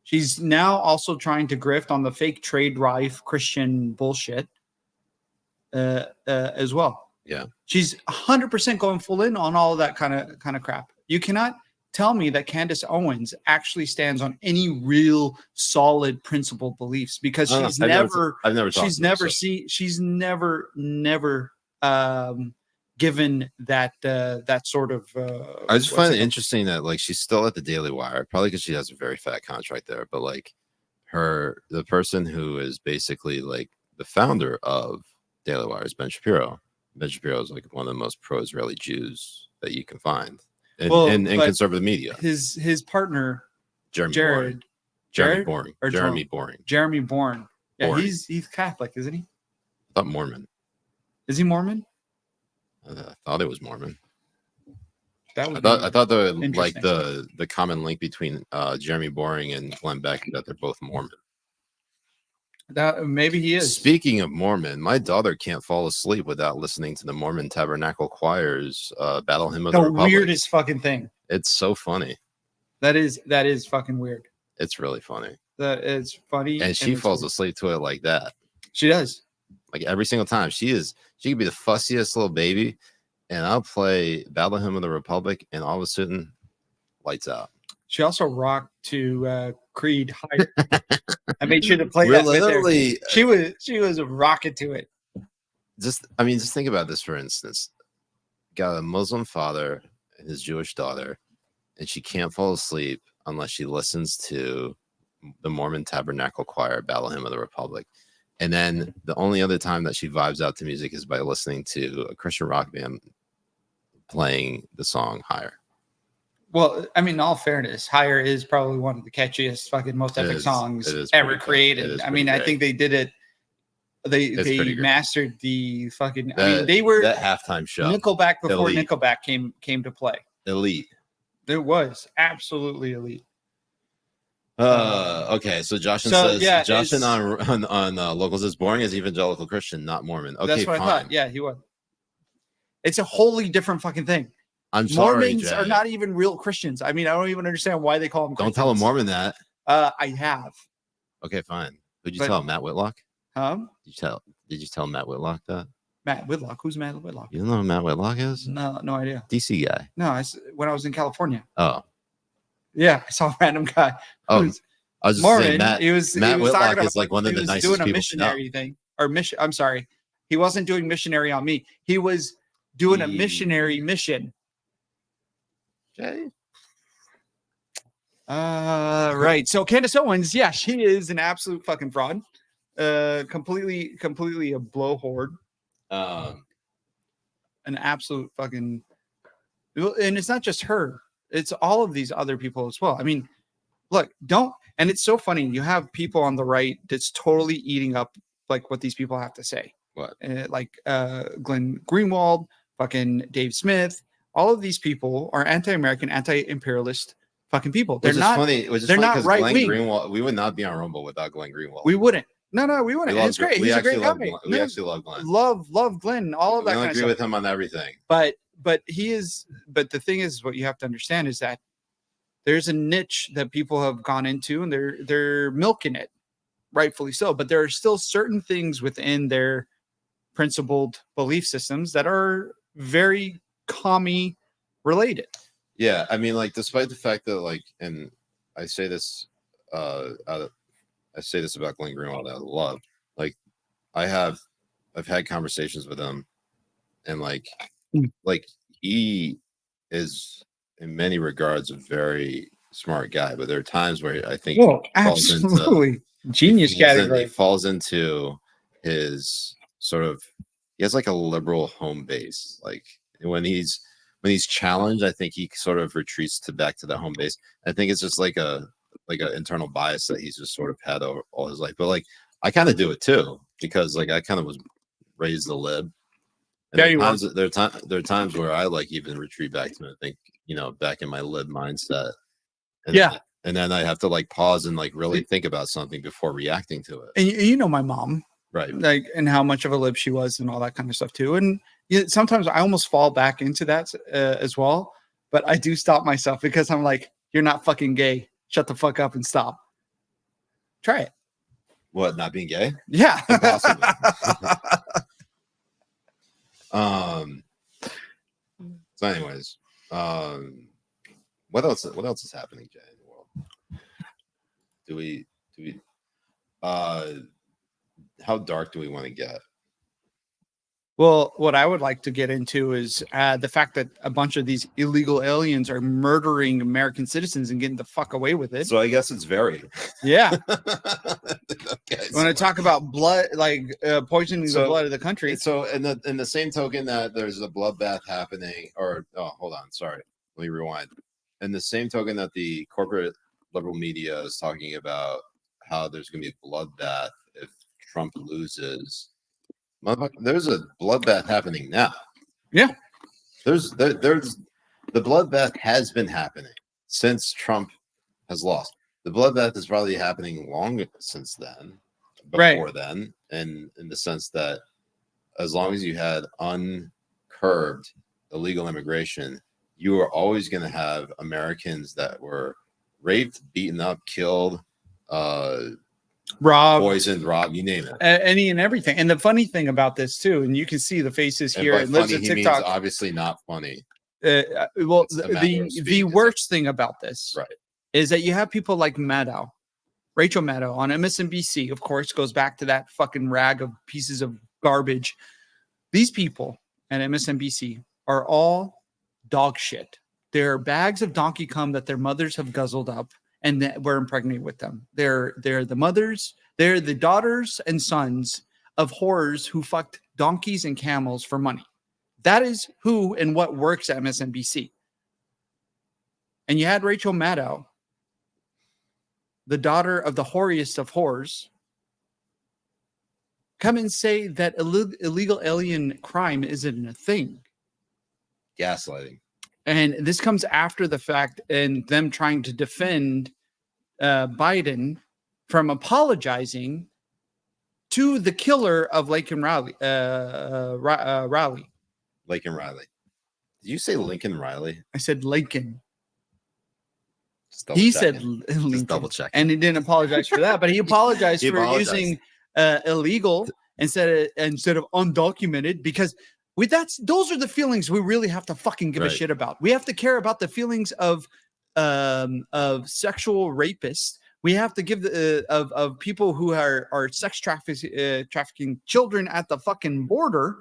She's now also trying to grift on the fake trade rife Christian bullshit as well. Yeah. She's 100% going full in on all of that kind of crap. You cannot tell me that Candace Owens actually stands on any real solid principle beliefs because she's never given that sort of I just find it interesting that like she's still at the Daily Wire, probably because she has a very fat contract there, but like the person who is basically like the founder of Daily Wire is Ben Shapiro. Ben Shapiro is like one of the most pro-Israeli Jews that you can find in conservative media. His partner Jeremy Boring. Yeah, Boring. He's Catholic, isn't he? I thought Mormon. Is he Mormon? I thought it was Mormon. I thought the common link between Jeremy Boring and Glenn Beck that they're both Mormon. That maybe he is. Speaking of Mormon, my daughter can't fall asleep without listening to the Mormon Tabernacle Choir's Battle Hymn of the Republic. Weirdest fucking thing. It's so funny. That is fucking weird. It's really funny. That is funny. And she falls asleep to it like that. She does. Like every single time. She can be the fussiest little baby, and I'll play Battle Hymn of the Republic, and all of a sudden, lights out. She also rocked to Creed Higher. I made sure to play that literally, with her. She was rocking to it. Just think about this for instance. Got a Muslim father and his Jewish daughter, and she can't fall asleep unless she listens to the Mormon Tabernacle Choir Battle Hymn of the Republic. And then the only other time that she vibes out to music is by listening to a Christian rock band playing the song Higher. Well, I mean, in all fairness, Higher is probably one of the catchiest, fucking most epic songs ever created. I mean, I think they did it. They mastered the fucking. They were that halftime show. Nickelback before Nickelback came to play. Elite. It was absolutely elite. Okay, so Joshin So, says yeah, Joshin it's- on locals is boring as evangelical Christian, not Mormon. Okay, That's what fine. I thought. Yeah, he was. It's a wholly different fucking thing. I'm sorry, Mormons Jay. are not even real Christians. I mean, I don't even understand why they call them Don't Christians. tell a Mormon that. I have. Okay, fine. Who'd you But- tell him? Matt Whitlock? Huh? Did you tell Matt Whitlock that? Matt Whitlock. Who's Matt Whitlock? You don't know who Matt Whitlock is? No idea. DC guy. No, when I was in California. Oh. Yeah, I saw a random guy. Oh, who's I was just Mormon. saying Matt Matt Whitlock is like one of he the was nicest doing a people to know. missionary thing or mission. I'm sorry, he wasn't doing missionary on me. He was doing a missionary mission. Jay? Right. So Candace Owens, yeah, she is an absolute fucking fraud. Completely a blowhard. An absolute fucking. And it's not just her; it's all of these other people as well. I mean, look, don't. And it's so funny. You have people on the right that's totally eating up like what these people have to say. What? Like Glenn Greenwald, fucking Dave Smith. All of these people are anti-American, anti-imperialist fucking people. They're not funny. Which is they're funny not 'cause right Glenn wing. Greenwald, we would not be on Rumble without Glenn Greenwald. We wouldn't. No, we wouldn't. We love It's great. Glenn. He's a great guy. We actually love Glenn. Love Glenn. All of We that don't kind of agree stuff. with him on everything. But he is. But the thing is, what you have to understand is that there's a niche that people have gone into, and they're milking it, rightfully so. But there are still certain things within their principled belief systems that are very commie related. Yeah, I mean, like, despite the fact that, like, and I say this, I say this about Glenn Greenwald out of love. Like, I've had conversations with him, and like he is in many regards a very smart guy, but there are times where I think absolutely genius category. He falls into his sort of, he has like a liberal home base. Like when he's challenged, I think he sort of retreats back to that home base. I think it's just like an internal bias that he's just sort of had all his life. But like I kind of do it too, because like I kind of was raised a lib. And there are times where I like even retreat back to it, I think, back in my lib mindset. And then I have to like pause and like really think about something before reacting to it. And you know my mom, right? Like, and how much of a lib she was, and all that kind of stuff too. And sometimes I almost fall back into that as well. But I do stop myself because I'm like, "You're not fucking gay. Shut the fuck up and stop." Try it. What? Not being gay? Yeah. Impossible. So anyways, what else is happening, Jay, in the world? Do we how dark do we want to get? Well, what I would like to get into is the fact that a bunch of these illegal aliens are murdering American citizens and getting the fuck away with it. So I guess it's very. Yeah. Okay. When I talk about blood, like poisoning the blood of the country. So in the same token that there's a bloodbath happening, hold on, sorry, let me rewind. In the same token that the corporate liberal media is talking about how there's going to be a bloodbath if Trump loses. There's a bloodbath happening now. Yeah. There's the bloodbath has been happening since Trump has lost. The bloodbath is probably happening long since then, before then, and in the sense that as long as you had uncurbed illegal immigration, you were always going to have Americans that were raped, beaten up, killed, robbed, poisoned, robbed, you name it. Any and everything. And the funny thing about this too, and you can see the faces here. And by funny, he means obviously not funny. Well, the worst thing about this is that you have people like Rachel Maddow on MSNBC, of course, goes back to that fucking rag of pieces of garbage. These people at MSNBC are all dog shit. They're bags of donkey cum that their mothers have guzzled up and that were impregnated with them. They're the mothers, they're the daughters and sons of whores who fucked donkeys and camels for money. That is who and what works at MSNBC. And you had Rachel Maddow, the daughter of the whoriest of whores, come and say that illegal alien crime isn't a thing. Gaslighting. And this comes after the fact and them trying to defend Biden from apologizing to the killer of Lincoln Riley. Lincoln Riley. Did you say Lincoln Riley? I said Lincoln. He Said Lincoln. Just double check. And he didn't apologize for that, but he apologized for using illegal instead of undocumented, because those are the feelings we really have to fucking give a shit about. We have to care about the feelings of sexual rapists. We have to give of people who are sex trafficking children at the fucking border,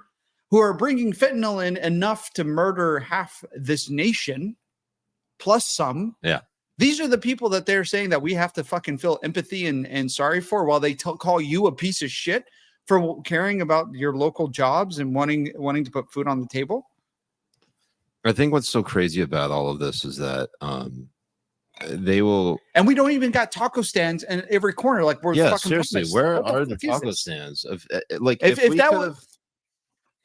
who are bringing fentanyl in enough to murder half this nation, plus some. Yeah. These are the people that they're saying that we have to fucking feel empathy and sorry for, while they call you a piece of shit for caring about your local jobs and wanting to put food on the table. I think what's so crazy about all of this is that they will, and we don't even got taco stands in every corner. Like, we're fucking seriously, famous. where are the taco stands?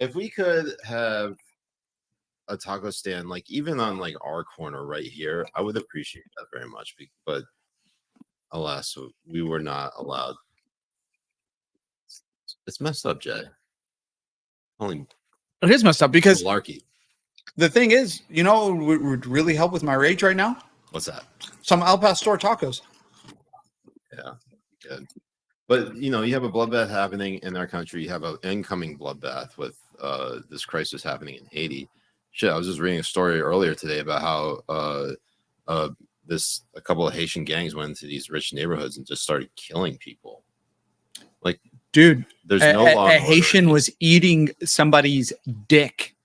If we could have a taco stand, like even on like our corner right here, I would appreciate that very much. But alas, we were not allowed. It's messed up, Jay. It is messed up because malarkey. The thing is, would really help with my rage right now. What's that? Some Al Pastor tacos. Yeah, good. But you have a bloodbath happening in our country. You have an incoming bloodbath with this crisis happening in Haiti. Shit, I was just reading a story earlier today about how a couple of Haitian gangs went into these rich neighborhoods and just started killing people. Like, dude, there's no law. A Haitian was eating somebody's dick,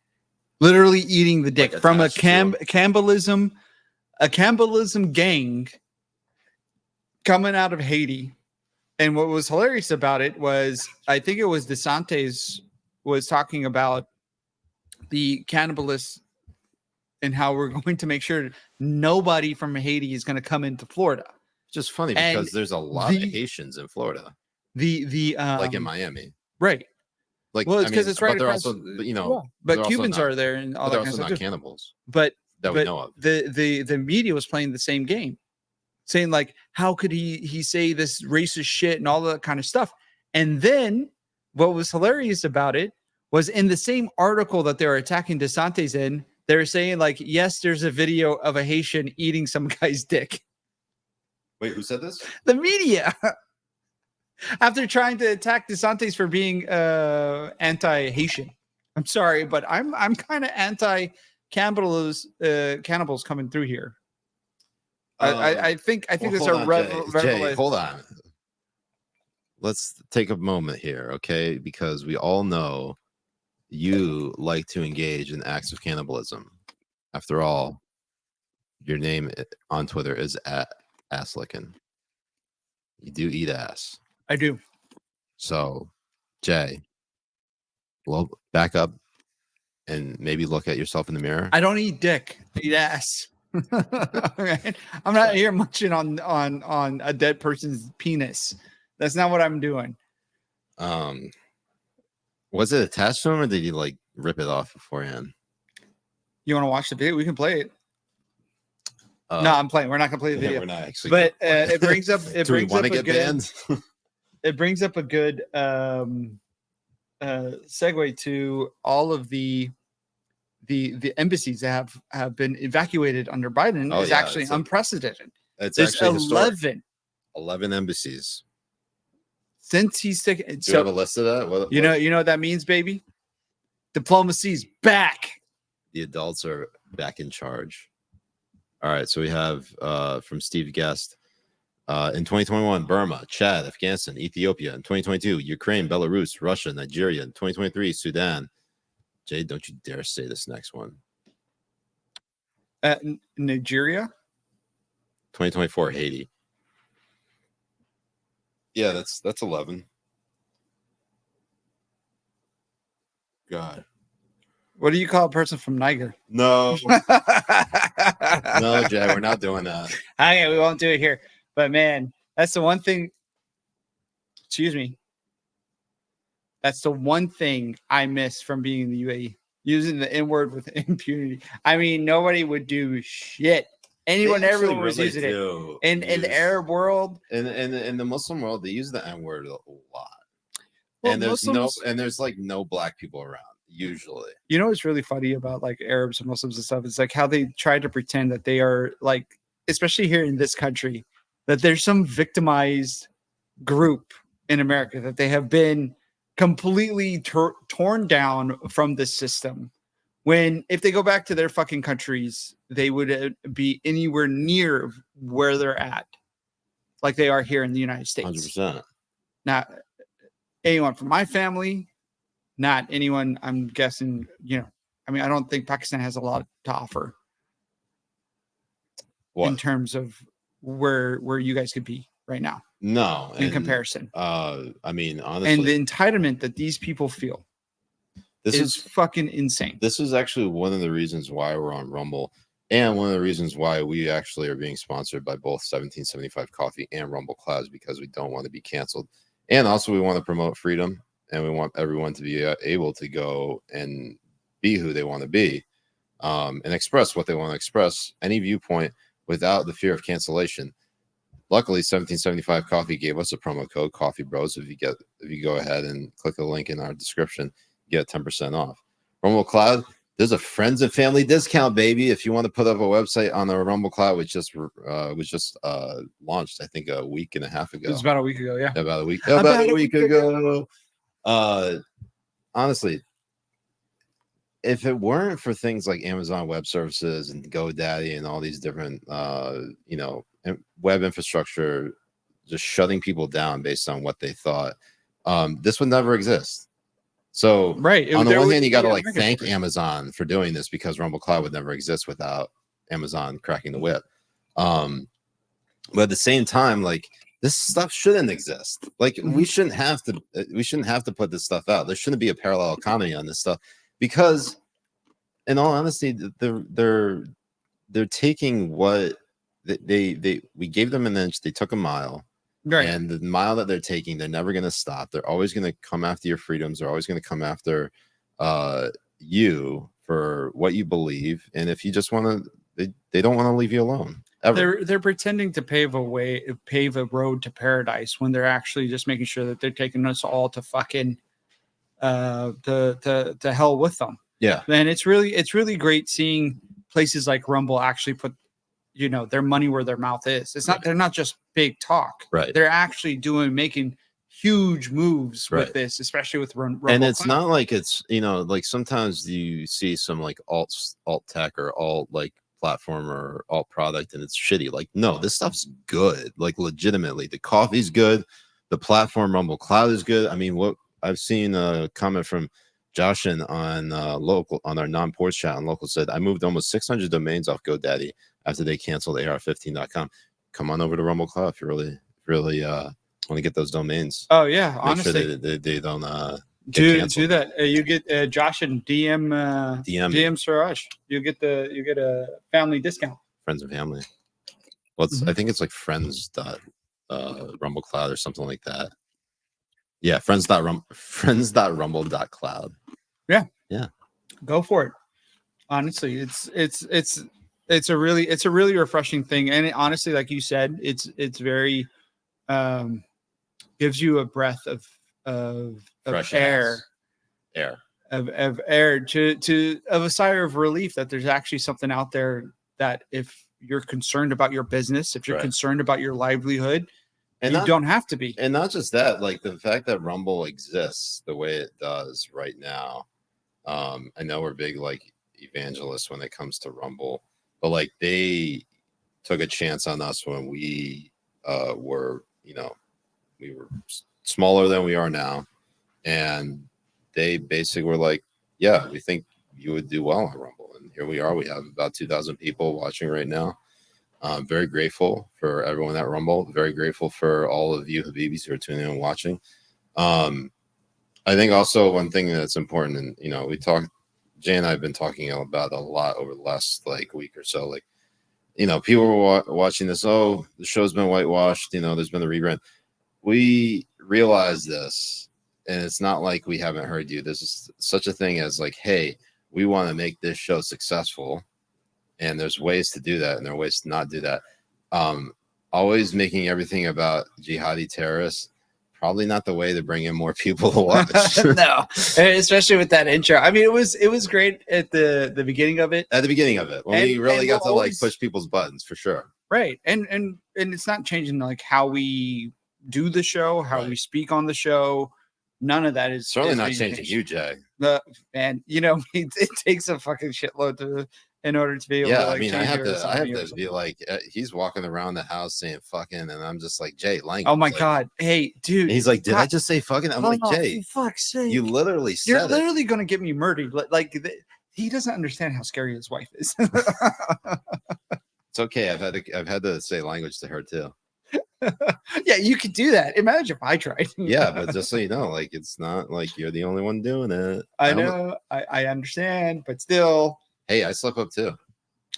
literally eating the dick, like, from a cannibalism gang coming out of Haiti. And what was hilarious about it was, I think it was DeSantis was talking about the cannibalists and how we're going to make sure nobody from Haiti is going to come into Florida. It's just funny because there's a lot of Haitians in Florida. Like in Miami, right? Like, well, it's because it's right. But they're also, but Cubans are there, and all that they're kind also of not stuff. cannibals. But we know of. The media was playing the same game, saying like, how could he say this racist shit and all that kind of stuff? And then what was hilarious about it was, in the same article that they were attacking DeSantis in, they were saying like, yes, there's a video of a Haitian eating some guy's dick. Wait, who said this? The media. After trying to attack DeSantis for being anti-Haitian. I'm sorry, but I'm kind of anti-cannibals coming through here. I think it's a Jay, hold on. Let's take a moment here, okay? Because we all know you like to engage in acts of cannibalism. After all, your name on Twitter is @asslickin. You do eat ass. I do. So, Jay, well, back up and maybe look at yourself in the mirror. I don't eat dick. I eat ass. Right? I'm not here munching on a dead person's penis. That's not what I'm doing. Was it attached to him, or did you like rip it off beforehand? You want to watch the video? We can play it. No, I'm playing. We're not gonna play the video. We're not actually. But it brings up. Do we want to get banned? It brings up a good segue to all of the embassies that have been evacuated under Biden. Is actually unprecedented. It's There's actually 11 embassies since he's taken. Do you have a list of that? You know what that means, baby. Diplomacy's back. The adults are back in charge. All right, so we have from Steve Guest. In 2021, Burma, Chad, Afghanistan, Ethiopia. In 2022, Ukraine, Belarus, Russia, Nigeria. In 2023, Sudan. Jay, don't you dare say this next one. Nigeria. 2024, Haiti. Yeah, that's 11. God. What do you call a person from Niger? No. No, Jay, we're not doing that. Okay, we won't do it here. But man, that's the one thing. Excuse me. That's the one thing I miss from being in the UAE. Using the N word with impunity. I mean, nobody would do shit Anyone, They everyone actually was really using it. do In the use- Arab world, in the Muslim world, they use the N-word a lot. well, And there's Muslims, like no black people around usually. you know what's really funny about like Arabs and Muslims and stuff? It's like how they try to pretend that they are like, especially here in this country, that there's some victimized group in America that they have been completely torn down from the system. When if they go back to their fucking countries, they would be anywhere near where they're at, like they are here in the United States. 100%. Not anyone from my family, not anyone. I'm guessing, I mean, I don't think Pakistan has a lot to offer in terms of where you guys could be right now. No, in comparison. I mean, honestly, and the entitlement that these people feel this is fucking insane. This is actually one of the reasons why we're on Rumble, and one of the reasons why we actually are being sponsored by both 1775 Coffee and Rumble Clouds, because we don't want to be canceled, and also we want to promote freedom, and we want everyone to be able to go and be who they want to be, and express what they want to express, any viewpoint, without the fear of cancellation. Luckily, 1775 Coffee gave us a promo code, Coffee Bros. If you go ahead and click the link in our description, you get 10% off. Rumble Cloud, there's a friends and family discount, baby. If you want to put up a website on the Rumble Cloud, which just launched, I think a week and a half ago. It was about a week ago, yeah. About a week ago. Honestly, if it weren't for things like Amazon Web Services and GoDaddy and all these different, web infrastructure just shutting people down based on what they thought, this would never exist. So right, on the one hand, you got to thank Amazon for doing this, because Rumble Cloud would never exist without Amazon cracking the whip. But at the same time, like, this stuff shouldn't exist. Like, we shouldn't have to put this stuff out. There shouldn't be a parallel economy on this stuff, because in all honesty, they're taking what we gave them an inch, they took a mile. Right. And the mile that they're taking, they're never going to stop. They're always going to come after your freedoms. They're always going to come after you for what you believe. And if you just want to, they don't want to leave you alone. Ever. They're pretending to pave a road to paradise, when they're actually just making sure that they're taking us all to fucking to hell with them. Yeah. And it's really great seeing places like Rumble actually put their money where their mouth is. It's not, they're not just big talk. Right. They're actually making huge moves with this, especially with Rumble. And it's not like it's, like sometimes you see some like alt tech or alt like platform or alt product and it's shitty. Like, no, this stuff's good. Like, legitimately, the coffee's good. The platform Rumble Cloud is good. I mean, what I've seen a comment from Joshin on our non-ports chat on local said, I moved almost 600 domains off GoDaddy after they canceled AR15.com. Come on over to Rumble Cloud if you really want to get those domains. Oh yeah, Make honestly, sure they don't do that. You get Josh and DM Siraj. You get a family discount. Friends and family. Well, I think it's like Rumble Cloud or something like that. Yeah, friends.rumble.cloud. Yeah. Go for it. Honestly, it's a really refreshing thing, and honestly, like you said, it's very gives you a breath of fresh air of a sigh of relief that there's actually something out there that if you're concerned about your business, if you're concerned about your livelihood, and you don't have to be. And not just that, like the fact that Rumble exists the way it does right now. I know we're big like evangelists when it comes to Rumble, but like they took a chance on us when we were smaller than we are now, and they basically were like, yeah, we think you would do well on Rumble, and here we are. We have about 2,000 people watching right now. I'm very grateful for everyone at Rumble. Very grateful for all of you Habibis who are tuning in and watching. I think also one thing that's important, and we talked, Jay and I have been talking about a lot over the last like week or so. Like, people were watching this. Oh, the show's been whitewashed. There's been a rebrand. We realize this, and it's not like we haven't heard you. There's such a thing as like, hey, we want to make this show successful, and there's ways to do that, and there are ways to not do that. Always making everything about jihadi terrorists, probably not the way to bring in more people to watch. No, especially with that intro. I mean, it was great at the beginning of it. At the beginning of it, when we really got to like push people's buttons for sure. Right, and it's not changing like how we do the show, how we speak on the show. None of that is certainly not changing you, Jay. And you know, it takes a fucking shitload in order to be able to, like, I mean, I have to be like, he's walking around the house saying fucking, and I'm just like, Jay, language. Oh my like, God. Hey, dude. And he's like, did I just say fucking? I'm like, Jay, for fuck's sake. You literally said You're literally going to get me murdered. Like he doesn't understand how scary his wife is. It's okay. I've had to say language to her too. Yeah, you could do that. Imagine if I tried. Yeah, but just so you know, like, it's not like you're the only one doing it. I know. I understand, but still. Hey, I slept up too.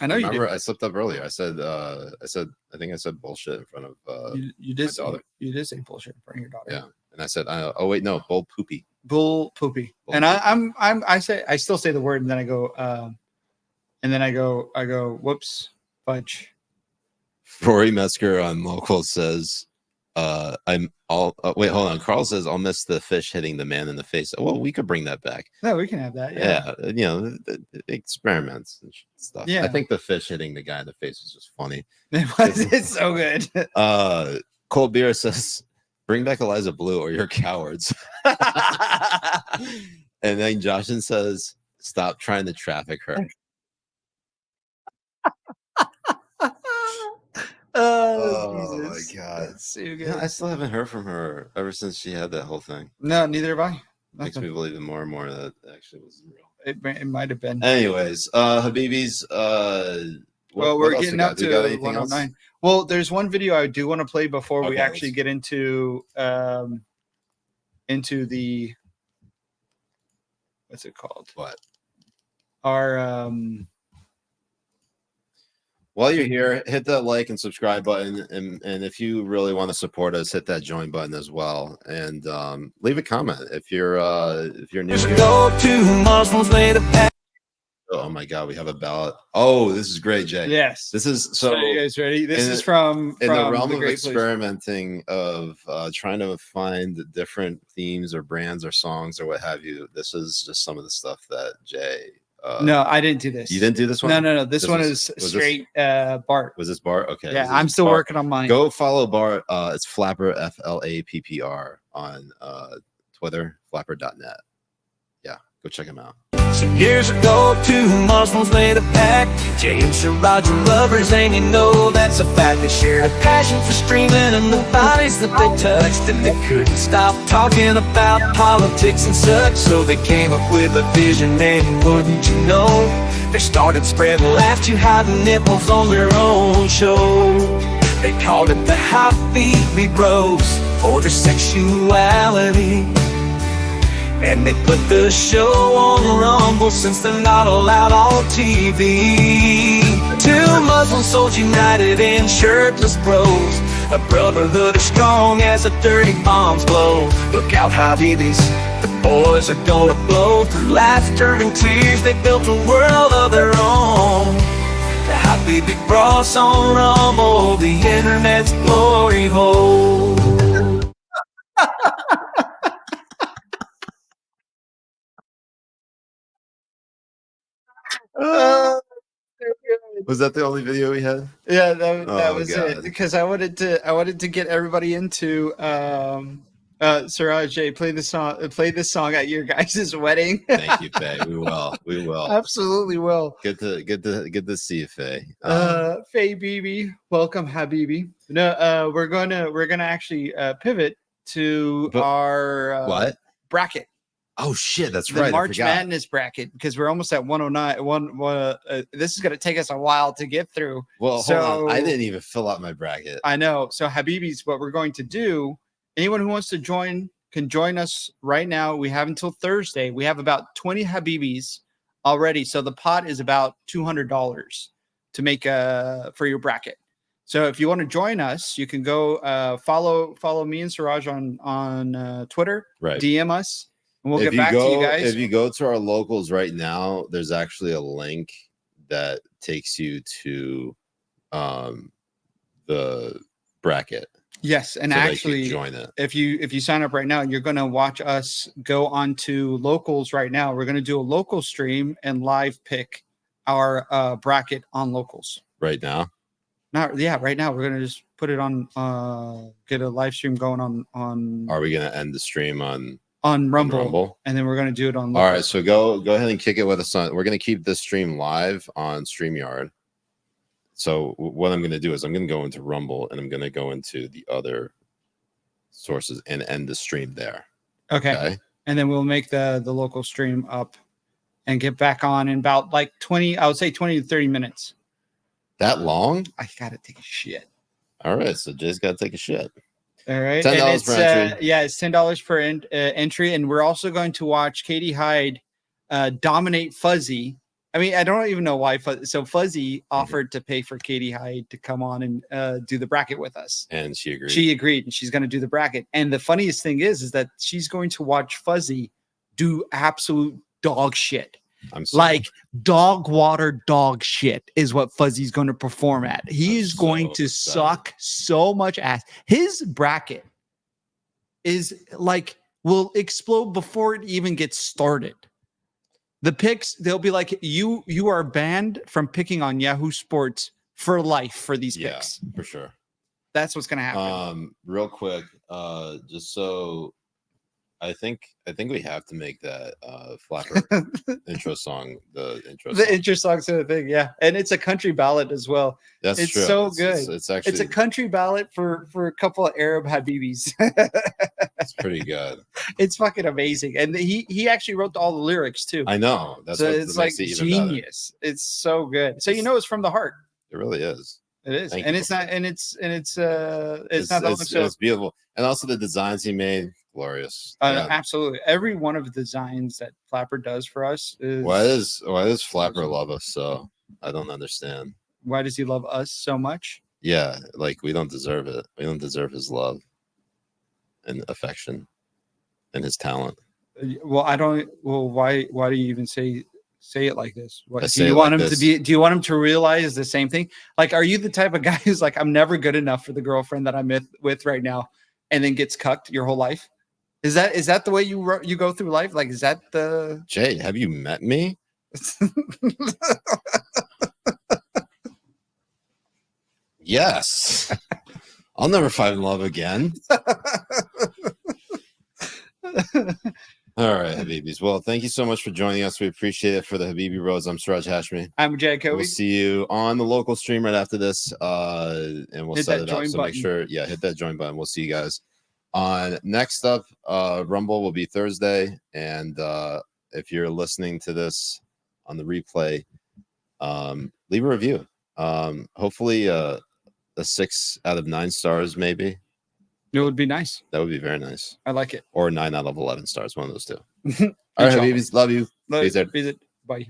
I know you did. I slept up earlier. I think I said bullshit in front of you did. my daughter. You did say bullshit in front of your daughter. Yeah, and I said, oh wait, no, bull poopy. Bull poopy. Bull and poopy. I still say the word, and then I go, whoops, fudge. Rory Metzger on Local says, wait, hold on. Carl says, I'll miss the fish hitting the man in the face. Well, we could bring that back. No, we can have that. Yeah. You know, the experiments and stuff. Yeah. I think the fish hitting the guy in the face is just funny. It's so good. Cold Beer says, bring back Eliza Blue or you're cowards. And then Joshin says, stop trying to traffic her. Oh my God. That's so good. Yeah, I still haven't heard from her ever since she had that whole thing. No, neither have I. Makes me believe it more and more that actually was real. It might have been. Anyways, Habibis, well, we're getting up to 109. Well, there's one video I do want to play before we actually get into the what's it called? What? Our While you're here, hit that like and subscribe button, and if you really want to support us, hit that join button as well, and leave a comment if you're new here. Oh my God, we have a ballot. Oh, this is great, Jay. Yes. This is so. Are you guys ready? This is from in the realm of experimenting of trying to find different themes or brands or songs or what have you. This is just some of the stuff that Jay. No, I didn't do this. You didn't do this one? No. This one is straight Bart. Was this Bart? Okay. Yeah, I'm still working on mine. Go follow Bart. It's Flapper, FLAPPR on Twitter, flapper.net. Yeah, go check him out. Some years ago, two Muslims made a pact. Jay and Siraj were lovers, and you know that's a fact. They shared a passion for streaming and the bodies that they touched, and they couldn't stop talking about politics and such. So they came up with a vision, and wouldn't you know, they started spreading laughs to hide the nipples on their own show. They called it the Habibi Bros for their sexuality. And they put the show on Rumble since they're not allowed on TV. Two Muslim souls united in shirtless bros, a brotherhood as strong as the dirty bombs blow. Look out, Habibis, the boys are gonna blow. Through laughter and tears they built a world of their own. The Habibi Bros on Rumble, the internet's glory hole. Was that the only video we had? Yeah, that was it. Because I wanted to get everybody into Siraj Jay, play this song at your guys' wedding. Thank you, Faye. We will. Absolutely will. Good to see you, Faye. Faye Bibi, welcome, Habibi. No, we're gonna actually pivot to our what bracket. Oh shit, that's the right. March Madness bracket, because we're almost at 109. This is going to take us a while to get through. Well, hold on. I didn't even fill out my bracket. I know. So Habibis, what we're going to do, anyone who wants to join can join us right now. We have until Thursday. We have about 20 Habibis already. So the pot is about $200 to make for your bracket. So if you want to join us, you can go follow me and Siraj on Twitter. Right. DM us. And we'll get back to you guys. If you go to our locals right now, there's actually a link that takes you to the bracket. Yes, and so actually, join it. if you sign up right now, you're going to watch us go on to locals right now. We're going to do a local stream and live pick our bracket on locals right now. Right now we're going to just put it on. Get a live stream going on. Are we going to end the stream on Rumble, and then we're going to do it on locals. All right, so go ahead and kick it with us on. We're going to keep this stream live on StreamYard. So what I'm going to do is I'm going to go into Rumble and I'm going to go into the other sources and end the stream there. Okay. And then we'll make the local stream up and get back on in about like 20, I would say 20 to 30 minutes. That long? I got to take a shit. All right. So Jay's got to take a shit. All right. $10 per entry. Yeah, it's $10 per entry. And we're also going to watch Katie Hyde dominate Fuzzy. I mean, I don't even know why. So Fuzzy offered to pay for Katie Hyde to come on and do the bracket with us. And she agreed. She agreed, and she's going to do the bracket. And the funniest thing is that she's going to watch Fuzzy do absolute dog shit. Like dog water dog shit is what Fuzzy's going to perform at. He is going to suck so much ass. His bracket is like will explode before it even gets started. The picks, they'll be like, you are banned from picking on Yahoo Sports for life for these picks. Yeah, for sure. That's what's gonna happen. Real quick, just so I think we have to make that Flapper intro song the intro song. The intro song's the thing, yeah. And it's a country ballad as well. That's it's true. So good. It's actually a country ballad for a couple of Arab Habibis. It's pretty good. It's fucking amazing. And he actually wrote all the lyrics too. I know. That's so what it's like genius. Better. It's so good. So it's from the heart. It really is. It is. And it's not it's beautiful. And also the designs he made, glorious. Absolutely. Every one of the designs that Flapper does for us is why does Flapper love us so? I don't understand. Why does he love us so much? Yeah, like we don't deserve it. We don't deserve his love and affection and his talent. Well, I don't. Well, why do you even say it like this? Do you want him to be? Do you want him to realize the same thing? Like, are you the type of guy who's like, I'm never good enough for the girlfriend that I'm with right now, and then gets cucked your whole life? Is that the way you go through life? Like, is that the Jay? Have you met me? Yes. I'll never fall in love again. All right, Habibis. Well, thank you so much for joining us. We appreciate it. For the Habibi Bros, I'm Siraj Hashmi. I'm Jay Kobbe. We'll see you on the local stream right after this, and we'll hit set it up. So button. Make sure, hit that join button. We'll see you guys on next up. Rumble will be Thursday, and if you're listening to this on the replay, leave a review. Hopefully, a 6 out of 9 stars, maybe. It would be nice. That would be very nice. I like it. Or 9 out of 11 stars, one of those two. All right, Habibis. Love you. Visit. Bye.